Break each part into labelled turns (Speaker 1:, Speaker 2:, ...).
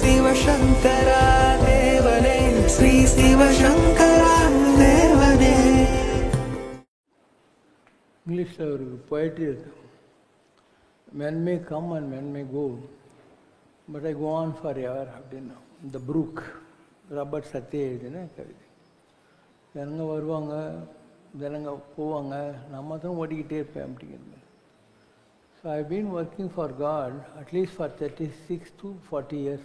Speaker 1: Siva Shankara Devane, Sri Siva Shankara Devane.
Speaker 2: English ஒரு poetry இருக்கு. Men may come and men may go, but I go on forever அப்படின்னா. The brook, Robert Sathya எழுதின கவிதை. ஜனங்க வருவாங்க, ஜனங்க போவாங்க, நான் மாத்திரம் ஓடிக்கிட்டே இருப்பேன் அப்படிங்கிறது. So I've been working for God at least for 36 to 40 years.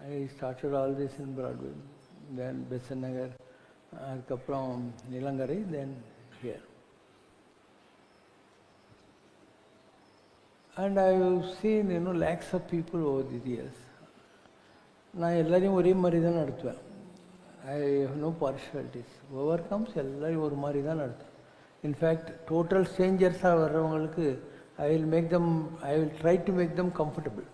Speaker 2: I started all this in Broadway, then Besant Nagar, அதுக்கப்புறம் நிலங்கரை, then here. And I've seen, lakhs of people over the years. நான் எல்லாரையும் ஒரே மாதிரி தான் நடத்துவேன். I have no partialities. Whoever comes, எல்லாரையும் ஒரு மாதிரி தான் நடத்துவேன். In fact, total strangers வர்றவங்களுக்கு I will try to make them comfortable.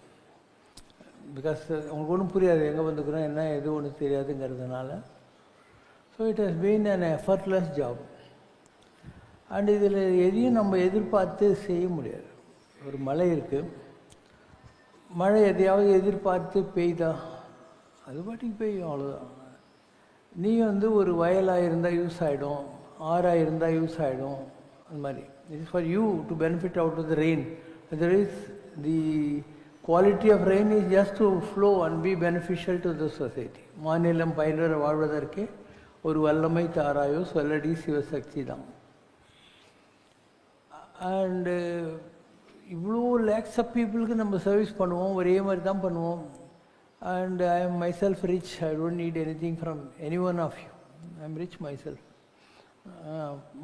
Speaker 2: Because அவங்களுக்கு ஒன்றும் புரியாது, எங்கே வந்துக்கிறோம் என்ன எது ஒன்று தெரியாதுங்கிறதுனால. So it has been an effortless job. And இதில் எதையும் நம்ம எதிர்பார்த்து செய்ய முடியாது. ஒரு மழை இருக்குது, மழை எதையாவது எதிர்பார்த்து பெய்தா? அது பாட்டுக்கு பெய்யும், அவ்வளோதான். நீ ஒரு வயலாக இருந்தால் யூஸ் ஆகிடும், ஆறாக இருந்தால் யூஸ் ஆகிடும், அந்த மாதிரி. It is for you to benefit out of the rain. Otherwise, the quality of rain is just to flow and be beneficial to the society. மாநிலம் பயிர் வாழ்வதற்கே ஒரு வல்லமை தாராயோ சொல்லடி சிவசக்தி தான். அண்டு இவ்வளோ லேக்ஸ் ஆஃப் பீப்புளுக்கு நம்ம சர்வீஸ் பண்ணுவோம், ஒரே மாதிரி தான் பண்ணுவோம். And I am myself rich. I don't need anything from any one of you. I am rich myself.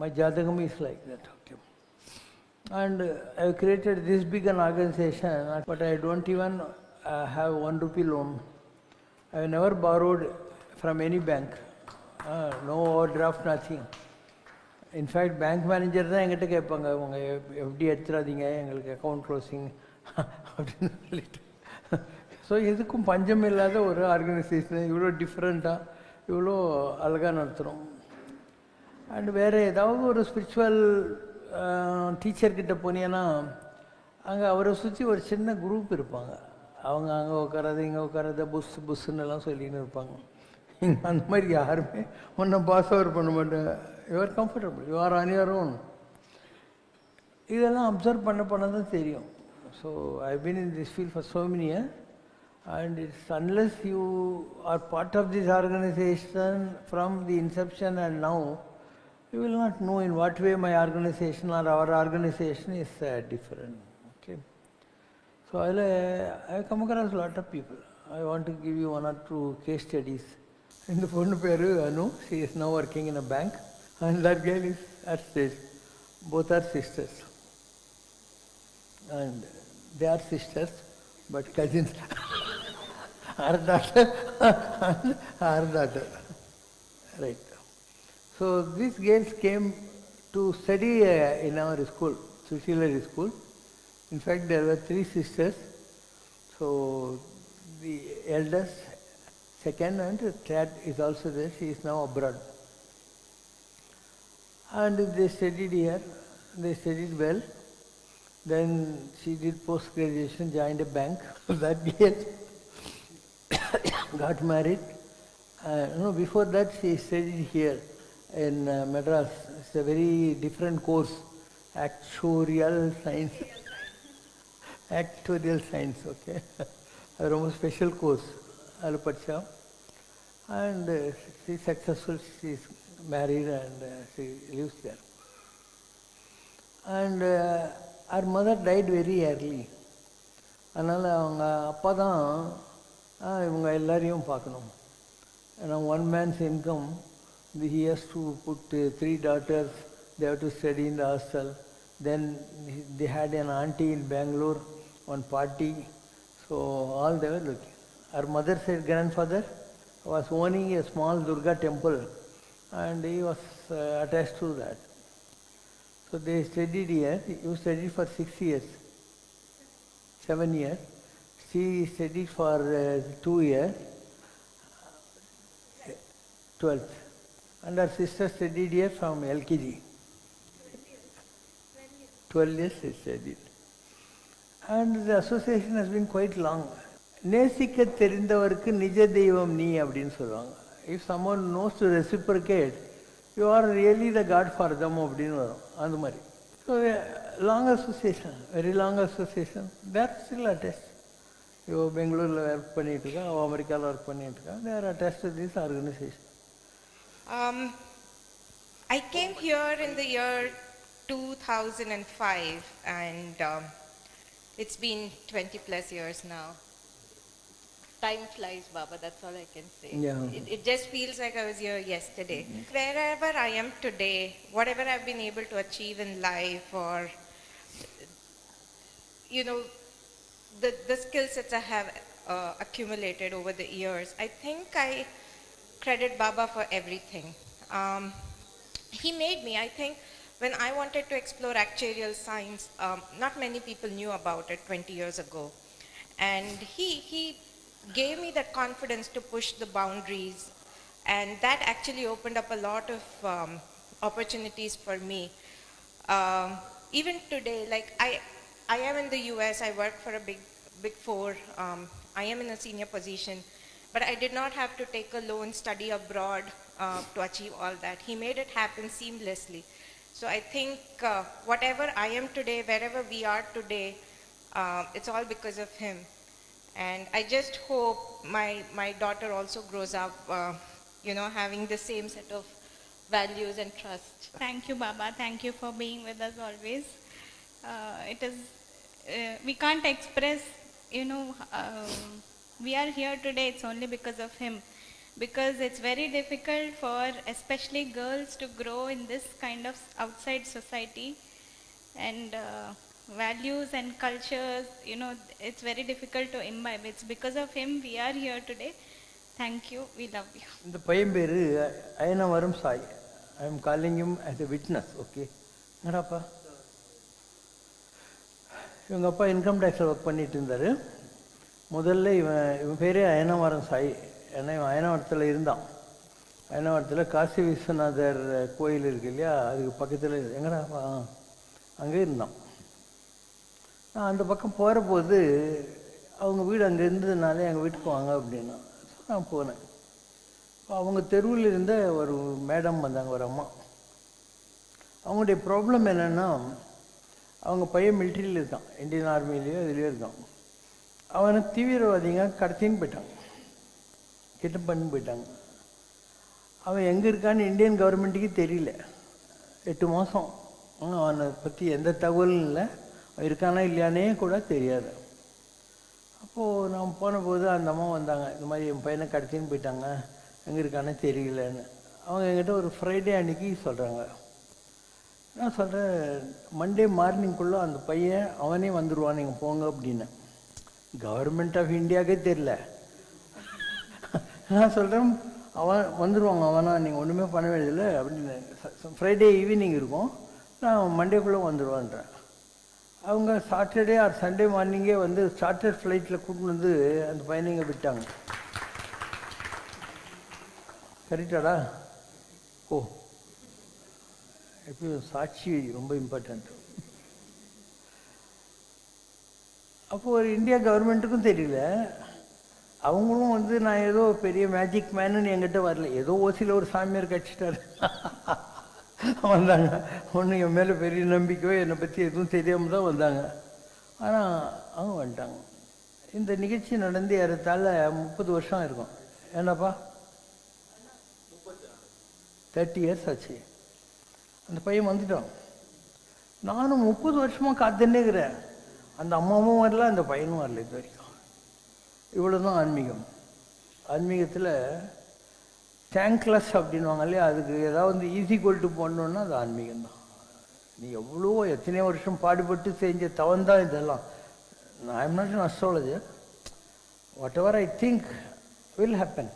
Speaker 2: My Jatagam is like that. Okay. And I have created this big an organization, but I don't even have 1 rupee loan. I have never borrowed from any bank. No overdraft, nothing. In fact, bank manager தான் எங்கிட்ட கேட்பாங்க, உங்கள் எப்படி எடுத்துடாதீங்க, எங்களுக்கு account closing அப்படின்னு சொல்லிட்டு. So எதுக்கும் பஞ்சம் இல்லாத ஒரு ஆர்கனைசேஷன், இவ்வளோ டிஃப்ரெண்ட்டாக இவ்வளோ அழகாக நடத்துகிறோம். அண்ட் வேறு ஏதாவது ஒரு ஸ்பிரிச்சுவல் டீச்சர்கிட்ட போனீங்கன்னா அங்கே அவரை சுற்றி ஒரு சின்ன குரூப் இருப்பாங்க. அவங்க அங்கே உட்காரது இங்கே உட்காரத புஸ்ஸுன்னு எல்லாம் சொல்லின்னு இருப்பாங்க. இங்கே அந்த மாதிரி யாருமே ஒன்றும் பாஸ் ஓவர் பண்ண மாட்டாங்க. You're comfortable, you're on your own. இதெல்லாம் அப்சர்வ் பண்ண தான் தெரியும். So I been in this field for so many years, and it's unless you are part of this organization from the inception and now, you will not know in what way my organization or our organization is different. Okay. So I have come across a lot of people. I want to give you 1 or 2 case studies. In the phone peru Anu, she is now working in a bank, and that girl is at stage. Both are sisters, and they are sisters but cousins. Her daughter and her daughter, right. So these girls came to study in our school, Sushilari school. In fact, there were 3 sisters. So the eldest, second and third is also there. She is now abroad. And they studied here. They studied well. Then she did post-graduation, joined a bank. That girl got married. Before that she studied here in Madras. It's a very different course, actuarial science. Actuarial science, okay. A very special course. And she is successful. She is married and she lives there. And her mother died very early. அதனால் அவங்க அப்பா தான் இவங்க எல்லாரையும் பார்க்கணும். And on one man's income, he has to put 3 daughters, they have to study in the hostel. Then they had an auntie in Bangalore, one party, so all they were looking. Her mother said grandfather was owning a small Durga temple, and he was attached to that. So they studied here. You studied for 6 years, 7 years. She studied for 2 years, 12th. And her sister studied here from LKG. 12 years she studied. And the association has been quite long. நேசிக்க தெரிந்தவருக்கு நிஜ தெய்வம் நீ அப்படின்னு சொல்லுவாங்க. If someone knows to reciprocate you are really the god for them அப்படின்னு வரும். அந்த மாதிரி. So long association, very long association. There still attest. இவ பெங்களூரில் ஒர்க் பண்ணிகிட்டு இருக்கா, அவள் அமெரிக்காவில் ஒர்க் பண்ணிகிட்டு இருக்கா. There attest this organisation.
Speaker 3: I came here in the year 2005 and it's been 20 plus years now. Time flies, Baba, that's all I can say.
Speaker 2: Yeah.
Speaker 3: It just feels like I was here yesterday. Wherever I am today, whatever I've been able to achieve in life, or, you know, the skill sets I have accumulated over the years, I think I credit Baba for everything. He made me, I think, when I wanted to explore actuarial science, not many people knew about it 20 years ago. And he gave me that confidence to push the boundaries. And that actually opened up a lot of opportunities for me. Even today, like I am in the US, I work for a big four. I am in a senior position. But I did not have to take a loan, study abroad to achieve all that. He made it happen seamlessly. So I think whatever I am today, wherever we are today, it's all because of him. And I just hope my daughter also grows up, having the same set of values and trust.
Speaker 4: Thank you, Baba. Thank you for being with us always. We can't express, we are here today, it's only because of him. Because it's very difficult for especially girls to grow in this kind of outside society. And values and cultures, it's very difficult to imbibe. It's because of him we are here today. Thank you. We love you.
Speaker 2: இந்த பையன் பேர் Ayanavaram Sai. I am calling him as a witness. Okay, என்னடாப்பா, இவங்க அப்பா income டேக்ஸில் work பண்ணிட்டு இருந்தார். முதல்ல இவன் பேரே அயனவரம் சாய். ஏன்னா இவன் அயனவரத்தில் இருந்தான். அயனவரத்தில் காசி விஸ்வநாதர் கோயில் இருக்கு இல்லையா, அதுக்கு பக்கத்தில் எங்கடாப்பா அங்கே இருந்தான். நான் அந்த பக்கம் போகிற போது அவங்க வீடு அங்கே இருந்ததுனால எங்கள் வீட்டுக்கு வாங்க அப்படின்னா நான் போனேன். அவங்க தெருவில் இருந்த ஒரு மேடம் வந்தாங்க, ஒரு அம்மா. அவங்களுடைய ப்ராப்ளம் என்னென்னா, அவங்க பையன் மிலிட்ரியில் இருக்கான், இந்தியன் ஆர்மிலேயோ இதுலேயோ இருக்கான். அவனுக்கு தீவிரவாதிங்க கடத்தின்னு போயிட்டாங்க, கிட்னாப் பண்ணி போயிட்டாங்க. அவன் எங்கே இருக்கான்னு இந்தியன் கவர்மெண்ட்டுக்கு தெரியல. 8 மாதம் அவனை பற்றி எந்த தகவலும் இல்லை. அவன் இருக்கானா இல்லையானே கூட தெரியாது. அப்போது நான் போன போது அந்த அம்மா வந்தாங்க, இந்த மாதிரி என் பையனை கடத்தின்னு போயிட்டாங்க, எங்கே இருக்கானே தெரியலன்னு. அவங்க என்கிட்ட ஒரு ஃப்ரைடே அன்றைக்கி சொல்கிறாங்க. நான் சொல்கிறேன், மண்டே மார்னிங்குள்ளே அந்த பையன் அவனே வந்துடுவான், நீங்கள் போங்க அப்படின்னு. கவர்மெண்ட் ஆஃப் இந்தியாவுக்கே தெரியல. நான் சொல்கிறேன், அவன் வந்துடுவாங்க, அவனா நீங்கள் ஒன்றுமே பண்ண வேண்டியதில்லை அப்படின்னு. ஃப்ரைடே ஈவினிங் இருக்கும், நான் மண்டேக்குள்ளே வந்துடுவான்றேன். அவங்க சாட்டர்டே ஆர் சண்டே மார்னிங்கே வந்து சார்ட்டர் ஃப்ளைட்டில் கூட்டின்னு வந்து அந்த பையனை இங்கே விட்டாங்க. கரெக்டாடா? ஓ, எப்பயும் சாட்சி ரொம்ப இம்பார்ட்டண்ட். அப்போது ஒரு இந்தியா கவர்மெண்ட்டுக்கும் தெரியல. அவங்களும் வந்து நான் ஏதோ பெரிய மேஜிக் மேனுன்னு என்கிட்ட வரல. ஏதோ ஓசியில் ஒரு சாமியார் கட்சிட்டார் வந்தாங்க. ஒன்றும் என் மேலே பெரிய நம்பிக்கையோ என்னை பற்றி எதுவும் தெரியாமல் தான் வந்தாங்க. ஆனால் அவங்க வந்துட்டாங்க. இந்த நிகழ்ச்சி நடந்து ஏறத்தாழ 30 வருஷம் இருக்கும். ஏன்னாப்பா 30 இயர்ஸ் ஆச்சு. அந்த பையன் வந்துட்டான். நானும் 30 வருஷமாக காத்துன்னேக்கிறேன். அந்த அம்மாவும் வரல, அந்த பையனும் வரல இது வரைக்கும். இவ்வளோ தான் ஆன்மீகம். ஆன்மீகத்தில் தேங்க்லெஸ் அப்படின்வாங்க இல்லையா, அதுக்கு ஏதாவது ஈஸி கொல்ட்டு போடணுன்னா அது ஆன்மீகம்தான். நீ எவ்வளோ எத்தனையோ வருஷம் பாடுபட்டு செஞ்ச தவந்தான் இதெல்லாம். I am not an astrologer. Whatever I think will happen.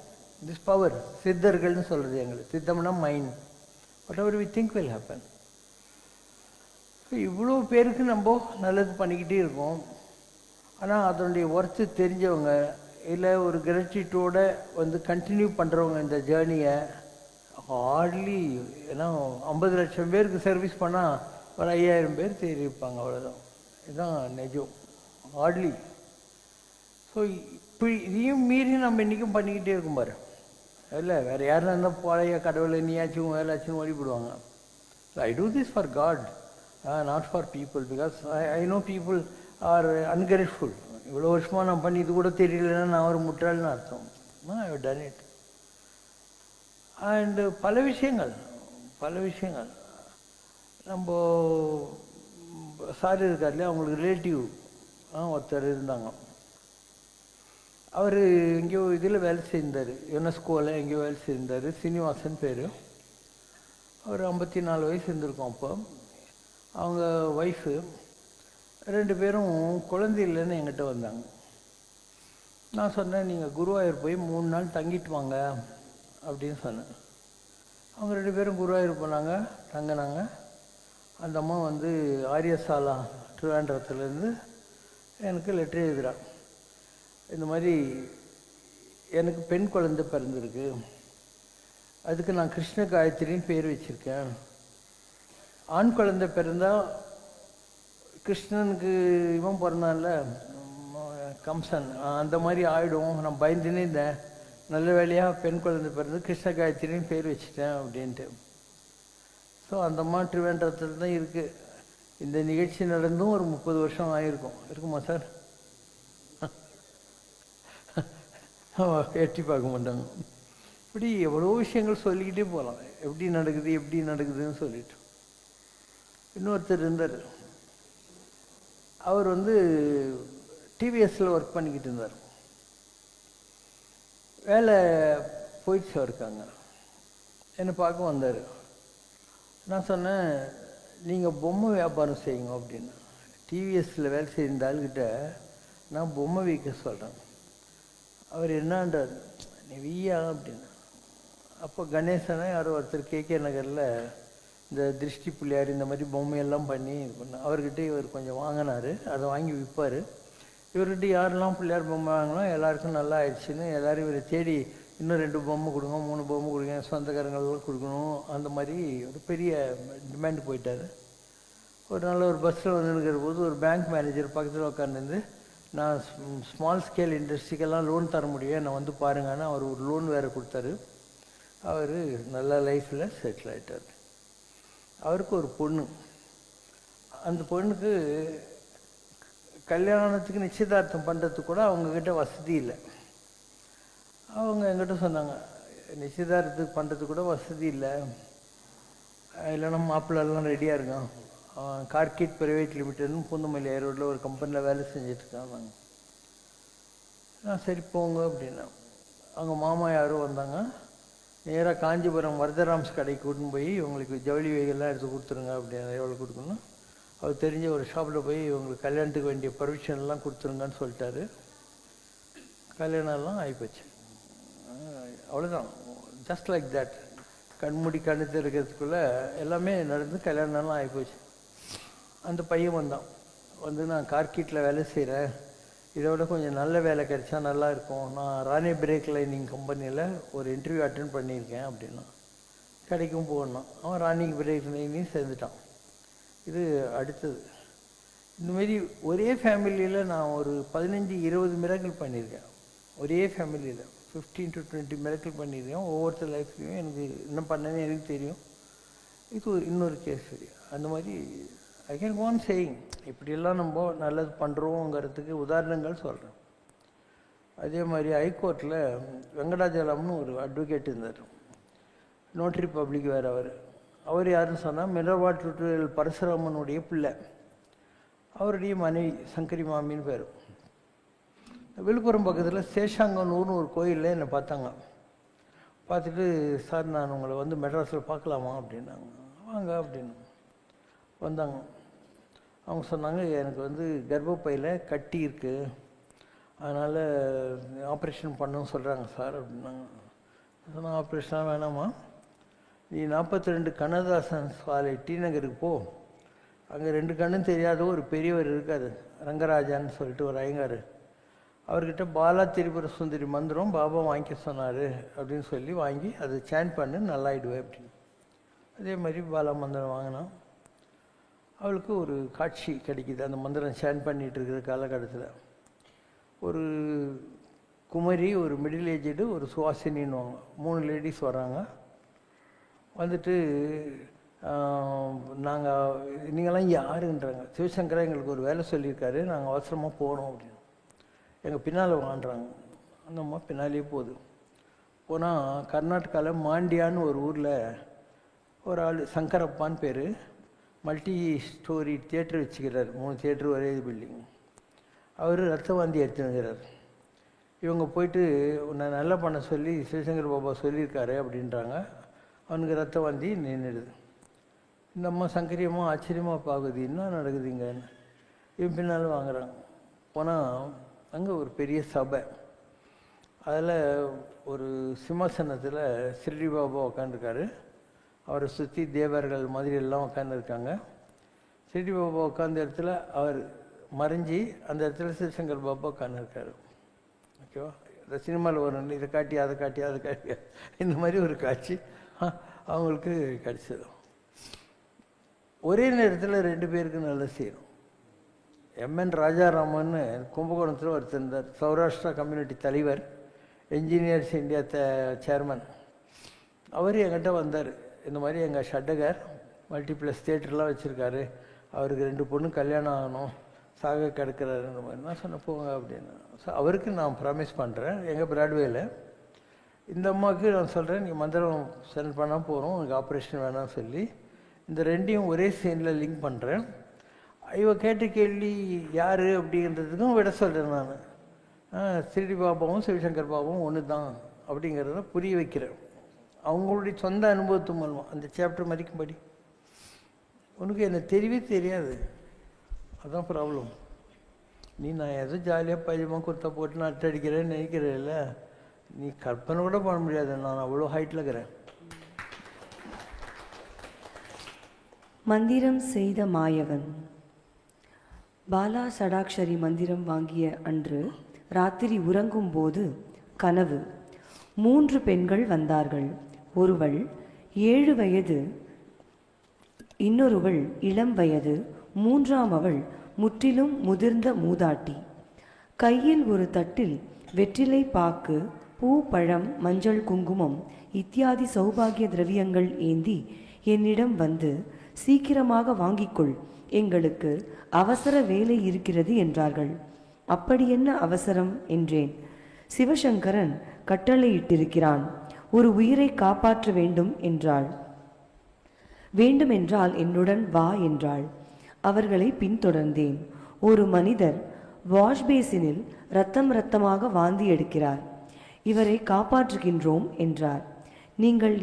Speaker 2: This power, சித்தர்கள்னு சொல்கிறது எங்களுக்கு. சித்தம்னா mind. Whatever we think will happen. இவ்வளோ பேருக்கு நம்ம நல்லது பண்ணிக்கிட்டே இருக்கோம். ஆனால் அதனுடைய ஒர்த்து தெரிஞ்சவங்க இல்லை ஒரு கிராட்டிடியூடோடு வந்து கண்டினியூ பண்ணுறவங்க இந்த ஜேர்னியை ஹார்ட்லி, ஏன்னா 50 லட்சம் பேருக்கு சர்வீஸ் பண்ணால் ஒரு 5000 பேர் தெரிவிப்பாங்க, அவ்வளோதான். இதுதான் நிஜம், ஹார்ட்லி. ஸோ இப்படி இதையும் மீறி நம்ம இன்றைக்கும் பண்ணிக்கிட்டே இருக்கும் பாரு. இல்லை வேறு யாரும் இருந்தால் பழைய கடவுளை நீயாச்சும் வேலாச்சும் வழிபடுவாங்க. I do this for God, not for people. Because I know people are ungrateful. இவ்வளோ வருஷமாக நான் பண்ணி இது கூட தெரியலன்னா நான் ஒரு முட்டாள்னு அர்த்தம். I have done it. And பல விஷயங்கள் நம்ம சார் இருக்கார் இல்லையா, அவங்களுக்கு ரிலேட்டிவ் ஒருத்தர் இருந்தாங்க. அவர் எங்கேயோ இதில் வேலை செய்தார், யுனெஸ்கோவில் எங்கேயோ வேலை செய்தார். சீனிவாசன் பேர். அவர் 54 வயசு இருந்திருக்கோம் அப்போ. அவங்க ஒய்ஃபு 2 பேரும் குழந்தை இல்லைன்னு என்கிட்ட வந்தாங்க. நான் சொன்னேன், நீங்கள் குருவாயூர் போய் 3 நாள் தங்கிட்டு வாங்க அப்படின்னு சொன்னேன். அவங்க 2 பேரும் குருவாயூர் போனாங்க, தங்கினாங்க. அந்த அம்மா வந்து ஆரியசாலா திருவேண்டரத்துலேருந்து எனக்கு லெட்டர் எழுதுகிறான். இந்த மாதிரி எனக்கு பெண் குழந்தை பிறந்திருக்கு, அதுக்கு நான் கிருஷ்ண காயத்ரின்னு பேர் வச்சுருக்கேன். ஆண் குழந்தை பிறந்தால் கிருஷ்ணனுக்கு இவன் பிறந்தான்ல கம்சன், அந்த மாதிரி ஆகிடும். நான் பயந்துனே இருந்தேன். நல்ல வேலையாக பெண் குழந்தை பிறந்து கிருஷ்ண காயத்ரின்னு பேர் வச்சுட்டேன் அப்படின்ட்டு. ஸோ அந்த அம்மா திருவேண்டரத்தில் தான் இருக்குது. இந்த நிகழ்ச்சி நடந்தும் ஒரு 30 வருஷம் ஆகிருக்கும். இருக்குமா சார்? எட்டி பார்க்க மாட்டாங்க. இப்படி எவ்வளோ விஷயங்கள் சொல்லிக்கிட்டே போகலாம், எப்படி நடக்குதுன்னு சொல்லிட்டு. இன்னொருத்தர் இருந்தார், அவர் வந்து டிவிஎஸில் ஒர்க் பண்ணிக்கிட்டு இருந்தார். வேலை போயிடுச்சு இருக்காங்க. என்னை பார்க்க வந்தார். நான் சொன்னேன், நீங்கள் பொம்மை வியாபாரம் செய்யுங்க அப்படின்னு. டிவிஎஸில் வேலை செய்த ஆள்கிட்ட நான் பொம்மை விற்க சொல்கிறேன். அவர் என்னான்றார், நீ வீயா அப்படின்னு. அப்போ கணேசனை யாரோ ஒருத்தர் கேகே நகரில் இந்த திருஷ்டி பிள்ளையார் இந்த மாதிரி பொம்மையெல்லாம் பண்ணி இது பண்ண, அவர்கிட்ட இவர் கொஞ்சம் வாங்கினார். அதை வாங்கி விற்பார். இவர்கிட்ட யாரெல்லாம் பிள்ளையார் பொம்மை வாங்கினோம் எல்லாருக்கும் நல்லா ஆயிடுச்சுன்னு எல்லோரும் இவரை தேடி இன்னும் 2 பொம்மை கொடுங்க, 3 பொம்மை கொடுங்க, சொந்தக்காரங்களும் கொடுக்கணும், அந்த மாதிரி ஒரு பெரிய டிமாண்ட் போயிட்டார். ஒரு நாள் ஒரு பஸ்ஸில் வந்துருக்கிற போது ஒரு பேங்க் மேனேஜர் பக்கத்தில் உட்காந்துருந்து, நான் ஸ்மால் ஸ்கேல் இண்டஸ்ட்ரிக்கெல்லாம் லோன் தர முடியும், நான் வந்து பாருங்கன்னா அவர் ஒரு லோன் வேறு கொடுத்தாரு. அவர் நல்ல லைஃப்பில் செட்டில் ஆகிட்டார். அவருக்கு ஒரு பொண்ணு. அந்த பொண்ணுக்கு கல்யாணத்துக்கு நிச்சயதார்த்தம் பண்ணுறதுக்கு கூட அவங்கக்கிட்ட வசதி இல்லை. அவங்க என்கிட்ட சொன்னாங்க, நிச்சயதார்த்தத்துக்கு பண்ணுறதுக்கு கூட வசதி இல்லை, இல்லைன்னா மாப்பிள்ளெல்லாம் ரெடியாக இருக்கான். கார்கிட் பிரைவேட் லிமிட்டட்னு பூந்தமல்லி ரோட்டில் ஒரு கம்பெனியில் வேலை செஞ்சிட்ருக்காங்க. நான் சரி போங்க அப்படின்னா, அவங்க மாமா யாரும் வந்தாங்க. நேராக காஞ்சிபுரம் வரதராம்ஸ் கடைக்கு கூட்டின்னு போய் இவங்களுக்கு ஜவுளி வகைகள்லாம் எடுத்து கொடுத்துருங்க அப்படின்னு. எவ்வளோ கொடுக்கணும், அவர் தெரிஞ்ச ஒரு ஷாப்பில் போய் இவங்களுக்கு கல்யாணத்துக்கு வேண்டிய பர்மிஷன்லாம் கொடுத்துருங்கன்னு சொல்லிட்டாரு. கல்யாணம்லாம் ஆகிப்போச்சு. அவ்வளோதான், ஜஸ்ட் லைக் தட். கண்மூடி கண்ணு திறக்கிறதுக்குள்ளே எல்லாமே நடந்து கல்யாணம்லாம் ஆகிப்போச்சு. அந்த பையன் வந்தான். வந்து நான் கார்கிட்டில் வேலை செய்கிறேன், இதோட கொஞ்சம் நல்ல வேலை கிடைச்சா நல்லா இருக்கும், நான் ராணி பிரேக் லைனிங் கம்பெனியில் ஒரு இன்டர்வியூ அட்டென்ட் பண்ணியிருக்கேன் அப்படின்னா. கிடைக்கும் போடணும். அவன் ராணி பிரேக் லைனையும் சேர்ந்துட்டான். இது அடுத்தது. இந்தமாரி ஒரே ஃபேமிலியில் நான் ஒரு 15-20 மிராக்கிள் பண்ணியிருக்கேன். ஒரே ஃபேமிலியில் 15 to 20 மிராக்கிள் பண்ணியிருக்கேன். ஒவ்வொருத்தர் லைஃப்லையும் எனக்கு என்ன பண்ணேன்னு எனக்கு தெரியும். இது இன்னொரு கேஸ். அந்த மாதிரி ஐ கேன் கோன் சேயிங், இப்படியெல்லாம் நம்ம நல்லது பண்ணுறோங்கிறதுக்கு உதாரணங்கள் சொல்கிறேன். அதே மாதிரி ஹைகோர்ட்டில் வெங்கடாஜலம்னு ஒரு அட்வொகேட் இருந்தார், நோட்ரி பப்ளிக் வேறு. அவர் யாருன்னு சொன்னால் மினர்வா டுட்டோரியல் பரசுராமனுடைய பிள்ளை. அவருடைய மனைவி சங்கரி மாமின்னு பேர். விழுப்புரம் பக்கத்தில் சேஷாங்கனூர்னு ஒரு கோயிலில் என்னை பார்த்தாங்க. பார்த்துட்டு, சார் நான் உங்களை வந்து மெட்ராஸில் பார்க்கலாமா அப்படின்னாங்க. வாங்க அப்படின்னு வந்தாங்க. அவங்க சொன்னாங்க, எனக்கு வந்து கர்ப்பப்பையில் கட்டி இருக்குது, அதனால் ஆப்ரேஷன் பண்ணணும்னு சொல்கிறாங்க சார் அப்படின்னாங்க. சொன்னால் ஆப்ரேஷனாக வேணாமா, நீ 42 கண்ணதாசன் சாலை டி நகருக்கு போ, அங்கே 2 கண்ணும் தெரியாத ஒரு பெரியவர் இருக்காது, ரங்கராஜான்னு சொல்லிட்டு ஒரு ஐயங்கார், அவர்கிட்ட பாலா திரிபுர சுந்தரி மந்திரம் பாபா வாங்கிக்க சொன்னார் அப்படின்னு சொல்லி வாங்கி அதை சேன் பண்ணு நல்லாயிடுவேன் அப்படின்னு. அதே மாதிரி பாலா மந்திரம் வாங்கினான். அவளுக்கு ஒரு காட்சி கிடைக்கிது. அந்த மந்திரம் சேன் பண்ணிகிட்டு இருக்கிற காலகட்டத்தில் ஒரு குமரி, ஒரு மிடில் ஏஜ்டு, ஒரு சுவாசினின்னுவாங்க. 3 லேடிஸ் வராங்க. வந்துட்டு நாங்கள் நீங்களாம் யாருன்றாங்க. சிவசங்கரா எங்களுக்கு ஒரு வேலை சொல்லியிருக்காரு, நாங்கள் அவசரமாக போகிறோம் அப்படின்னு. எங்கள் பின்னால் வாண்டுறாங்க. அந்த அம்மா பின்னாலேயே போகுது. போனால் கர்நாடகாவில் மாண்டியான்னு ஒரு ஊரில் ஒரு ஆள் சங்கரப்பான்னு பேர், மல்டி ஸ்டோரி தியேட்டர் வச்சுக்கிறார். 3 தியேட்டர் ஒரே பில்டிங். அவர் ரத்த வாந்தி எடுத்துக்கிறார். இவங்க போயிட்டு உன்னை நல்லா பண்ண சொல்லி சிவசங்கர் பாபா சொல்லியிருக்காரு அப்படின்றாங்க. அவனுக்கு ரத்த வாந்தி நின்றுடுது. இந்த அம்மா சங்கரியம்மா ஆச்சரியமாக பார்க்குது, என்ன நடக்குதுங்க. இவன் பின்னால் வாங்குறாங்க. போனால் அங்கே ஒரு பெரிய சபை. அதில் ஒரு சிம்மாசனத்தில் ஸ்ரீ பாபா உட்காந்துருக்காரு. அவரை சுற்றி தேவர்கள் மாதிரி எல்லாம் உட்காந்துருக்காங்க. ஸ்ரீ பாபா உட்காந்த இடத்துல அவர் மறைஞ்சி அந்த இடத்துல சிவசங்கர் பாபா உட்காந்துருக்காரு. ஓகேவா? இந்த சினிமாவில் வரும், இதை காட்டி அதை காட்டி அதை காட்டி, இந்த மாதிரி ஒரு காட்சி அவங்களுக்கு கிடச்சிது. ஒரே நேரத்தில் 2 பேருக்கு நல்லது செய்யணும். எம்என் ராஜாராமன்னு கும்பகோணத்தில் ஒருத்தர் இருந்தார், சௌராஷ்டிரா கம்யூனிட்டி தலைவர், என்ஜினியர்ஸ் இந்தியா சேர்மன். அவர் என்கிட்ட வந்தார். இந்த மாதிரி எங்கள் ஷட்டகர் மல்டிப்ளெக்ஸ் தியேட்டர்லாம் வச்சுருக்காரு, அவருக்கு 2 பொண்ணு கல்யாணம் ஆகணும், சாக கிடக்கிறாருன்ற மாதிரி. நான் சொன்ன போங்க அப்படின்னு. ஸோ அவருக்கு நான் ப்ராமிஸ் பண்ணுறேன், எங்கள் பிராட்வேயில் இந்த அம்மாவுக்கு நான் சொல்கிறேன், நீங்கள் மந்திரம் சென்ட் பண்ணால் போகிறோம், உங்களுக்கு ஆப்ரேஷன் வேணாம்னு சொல்லி இந்த 2ஐயும் ஒரே சீனில் லிங்க் பண்ணுறேன். இவ கேட்ட கேள்வி யார் அப்படின்றதுக்கும் விட சொல்கிறேன் நான். ஸ்ரீ பாபாவும் சிவசங்கர் பாபாவும் ஒன்று தான் அப்படிங்கிறத புரிய வைக்கிறேன். அவங்களுடைய சொந்த அனுபவத்து மூலமாக அந்த சாப்டர் மதிக்கும்படி. உனக்கு என்ன தெரியவே தெரியாது, அதுதான் ப்ராப்ளம். நான் ஏதோ ஜாலியாக பைஜமா குர்த்தா போட்டு நான் அட்டடிக்கிறேன்னு நினைக்கிறேன்ல, நீ கற்பனை கூட பண்ண முடியாது, நான் அவ்வளோ ஹைட்டில் இருக்கிறேன்.
Speaker 5: மந்திரம் செய்த மாயவன். பாலா சடாக்ஷரி மந்திரம் வாங்கிய அன்று ராத்திரி உறங்கும் போது கனவு. 3 பெண்கள் வந்தார்கள். ஒருவள் 7 வயது, இன்னொருவள் இளம் வயது, 3ஆமவள் முற்றிலும் முதிர்ந்த மூதாட்டி. கையில் ஒரு தட்டில் வெற்றிலை பாக்கு, பூ, பழம், மஞ்சள், குங்குமம் இத்தியாதி சௌபாகிய திரவியங்கள் ஏந்தி என்னிடம் வந்து, சீக்கிரமாக வாங்கிக்கொள், எங்களுக்கு அவசர வேலை இருக்கிறது என்றார்கள். அப்படி என்ன அவசரம் என்றேன். சிவசங்கரன் கட்டளையிட்டிருக்கிறான், ஒரு உயிரை காப்பாற்ற வேண்டும் என்றாள். வேண்டுமென்றால் என்னுடன் வா என்றாள். அவர்களை பின்தொடர்ந்தேன். ஒரு மனிதர் வாஷ்பேசினில் இரத்தமாக வாந்தி எடுக்கிறார். இவரை காப்பாற்றுகின்றோம் என்றார். நீங்கள்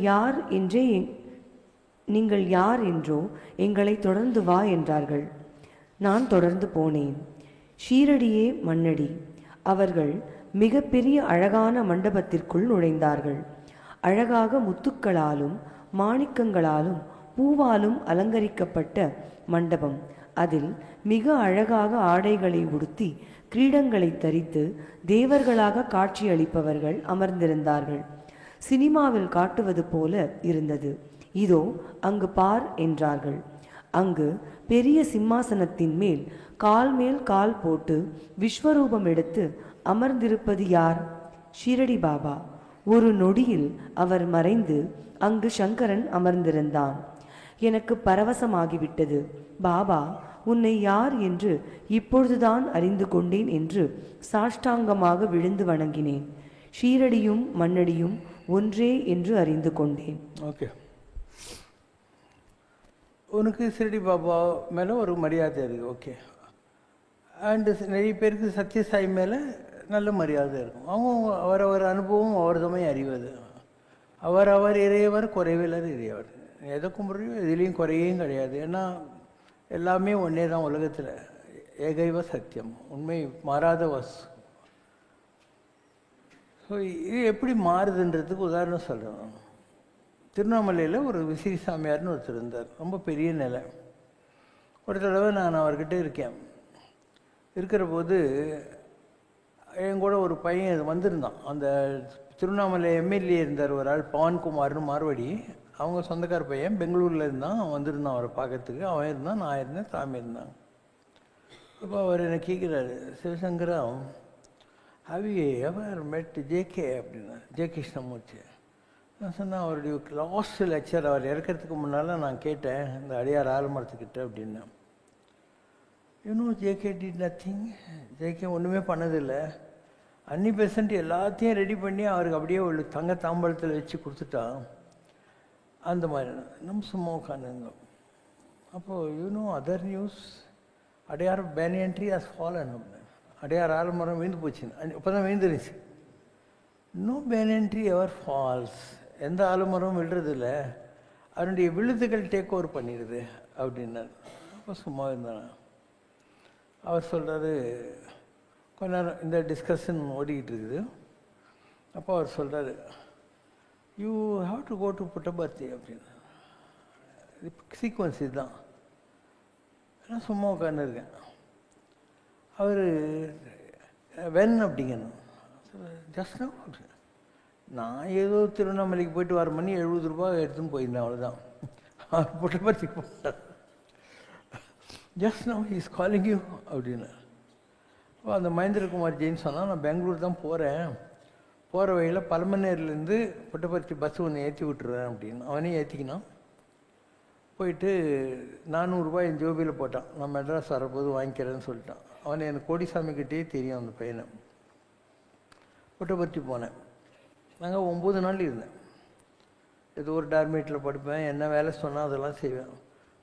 Speaker 5: யார் என்றோ எங்களை தொடர்ந்து வா என்றார்கள். நான் தொடர்ந்து போனேன். ஷீரடியே மண்ணடி. அவர்கள் மிக பெரிய அழகான மண்டபத்திற்குள் நுழைந்தார்கள். அழகாக முத்துக்களாலும் மாணிக்கங்களாலும் பூவாலும் அலங்கரிக்கப்பட்ட மண்டபம். அதில் மிக அழகாக ஆடைகளை உடுத்தி கிரீடங்களை தரித்து தேவர்களாக காட்சியளிப்பவர்கள் அமர்ந்திருந்தார்கள். சினிமாவில் காட்டுவது போல இருந்தது. இதோ அங்கு பார் என்றார்கள். அங்கு பெரிய சிம்மாசனத்தின் மேல் கால் போட்டு விஸ்வரூபம் எடுத்து அமர்ந்திருப்பது யார்? ஷீரடி பாபா. ஒரு நொடியில் அவர் மறைந்து அங்கு சங்கரன் அமர்ந்திருந்தான். எனக்கு பரவசமாகிவிட்டது. பாபா, உன்னை யார் என்று இப்பொழுதுதான் அறிந்து கொண்டேன் என்று சாஷ்டாங்கமாக விழுந்து வணங்கினேன். ஷீரடியும் மண்ணடியும் ஒன்றே என்று அறிந்து கொண்டேன்.
Speaker 2: ஓகே, உனக்கு ஷிரடி பாபா மேலே ஒரு மரியாதை இருக்குது. ஓகே. அண்டு நிறைய பேருக்கு சத்யசாய் மேலே நல்ல மரியாதை இருக்கும். அவங்க அவரவர் அனுபவம் அவர்தமே அறிவது. அவர் இறையவர், குறைவில்லாத இறையவர். எதை கும்பிட்றியோ எதுலேயும் குறையும் கிடையாது. ஏன்னா எல்லாமே ஒன்றே தான் உலகத்தில். ஏகைவ சத்தியம், உண்மை மாறாத வசு. ஸோ இது எப்படி மாறுதுன்றதுக்கு உதாரணம் சொல்கிறேன். திருவண்ணாமலையில் ஒரு விசிறி சாமியார்னு ஒருத்தர் இருந்தார். ரொம்ப பெரிய நிலை. ஒரு தடவை நான் அவர்கிட்ட இருக்கேன். இருக்கிற போது என் கூட ஒரு பையன் வந்திருந்தான். அந்த திருவண்ணாமலை எம்எல்ஏ இருந்தார் ஒரு ஆள், பவன்குமார்னு மார்வடி. அவங்க சொந்தக்கார பையன், பெங்களூரில் இருந்தான். அவன் வந்திருந்தான் அவரை பார்க்கறதுக்கு. அவன் இருந்தான், நான் இருந்தேன், சாமி இருந்தான். அப்போ அவர் என்னை கேட்குறாரு, சிவசங்கரா, ஹவ் யூ எவர் மெட் ஜேகே அப்படின்னா, ஜே கிருஷ்ணமூர்த்தி. நான் சொன்னேன், அவருடைய லாஸ்ட் லெக்சர் அவர் இறக்கிறதுக்கு முன்னால் நான் கேட்டேன் இந்த அடியார் ஆலமரத்துக்கிட்ட அப்படின்னா. இன்னும் ஜேகே டிட் நத்திங், ஜேகே ஒன்றுமே பண்ணதில்லை. அன்னி பெர்சன்ட் எல்லாத்தையும் ரெடி பண்ணி அவருக்கு அப்படியே ஒரு தங்க தாம்பழத்தில் வச்சு கொடுத்துட்டான். அந்த மாதிரி நம்ம சும்மா உட்காந்துருந்தோம். அப்போது you know other news, Adyar banyan tree has fallen. Adyar ஆலமரம் வீழ்ந்து போச்சுன்னு இப்போ தான் வீழ்ந்துருச்சு. நோ பேனியன் ட்ரீ எவர் ஃபால்ஸ், எந்த ஆலமரமும் விழுறதில்ல, அதனுடைய விழுதுகள் டேக் ஓவர் பண்ணிடுது அப்படின்னாரு. அப்போ சும்மா இருந்தான். அவர் சொல்கிறாரு, கொஞ்ச நேரம் இந்த டிஸ்கஷன் ஓடிக்கிட்டு இருக்குது. அப்போ அவர் சொல்கிறாரு, you have to go to Puttaparthi அப்படின்னு. சீக்வன்ஸ் இதுதான். நான் சும்மா உட்காந்துருக்கேன். அவர் வென் அப்படிங்கணும், ஜஸ்ட் நோ. நான் ஏதோ திருவண்ணாமலைக்கு போயிட்டு வர மணி 70 ரூபாய் எடுத்துன்னு போயிருந்தேன், அவ்வளோதான். அவர் புட்டபர்த்திக்கு போட்டார். Just know is calling you அப்படின்னு. அப்போ அந்த மகேந்திரகுமார் ஜெயின் சொன்னால், நான் பெங்களூர் தான் போகிறேன், போகிற வழியில் பல்மனேர்லேருந்து புட்டபர்த்தி பஸ் ஒன்று ஏற்றி விட்டுருவேன் அப்படின்னு. அவனையும் ஏற்றிக்கினான். போயிட்டு 400 ரூபாய் என் ஜோபியில் போட்டான். நான் மெட்ராஸ் வரப்போது வாங்கிக்கிறேன்னு சொல்லிட்டான். அவனை எனக்கு கோடிசாமிக்கிட்டே தெரியும் அந்த பையனை. புட்டபர்த்தி போனேன். நாங்கள் 9 நாள் இருந்தேன். ஏதோ ஒரு டார்மேட்டில் படுப்பேன், என்ன வேலை சொன்னால் அதெல்லாம் செய்வேன்.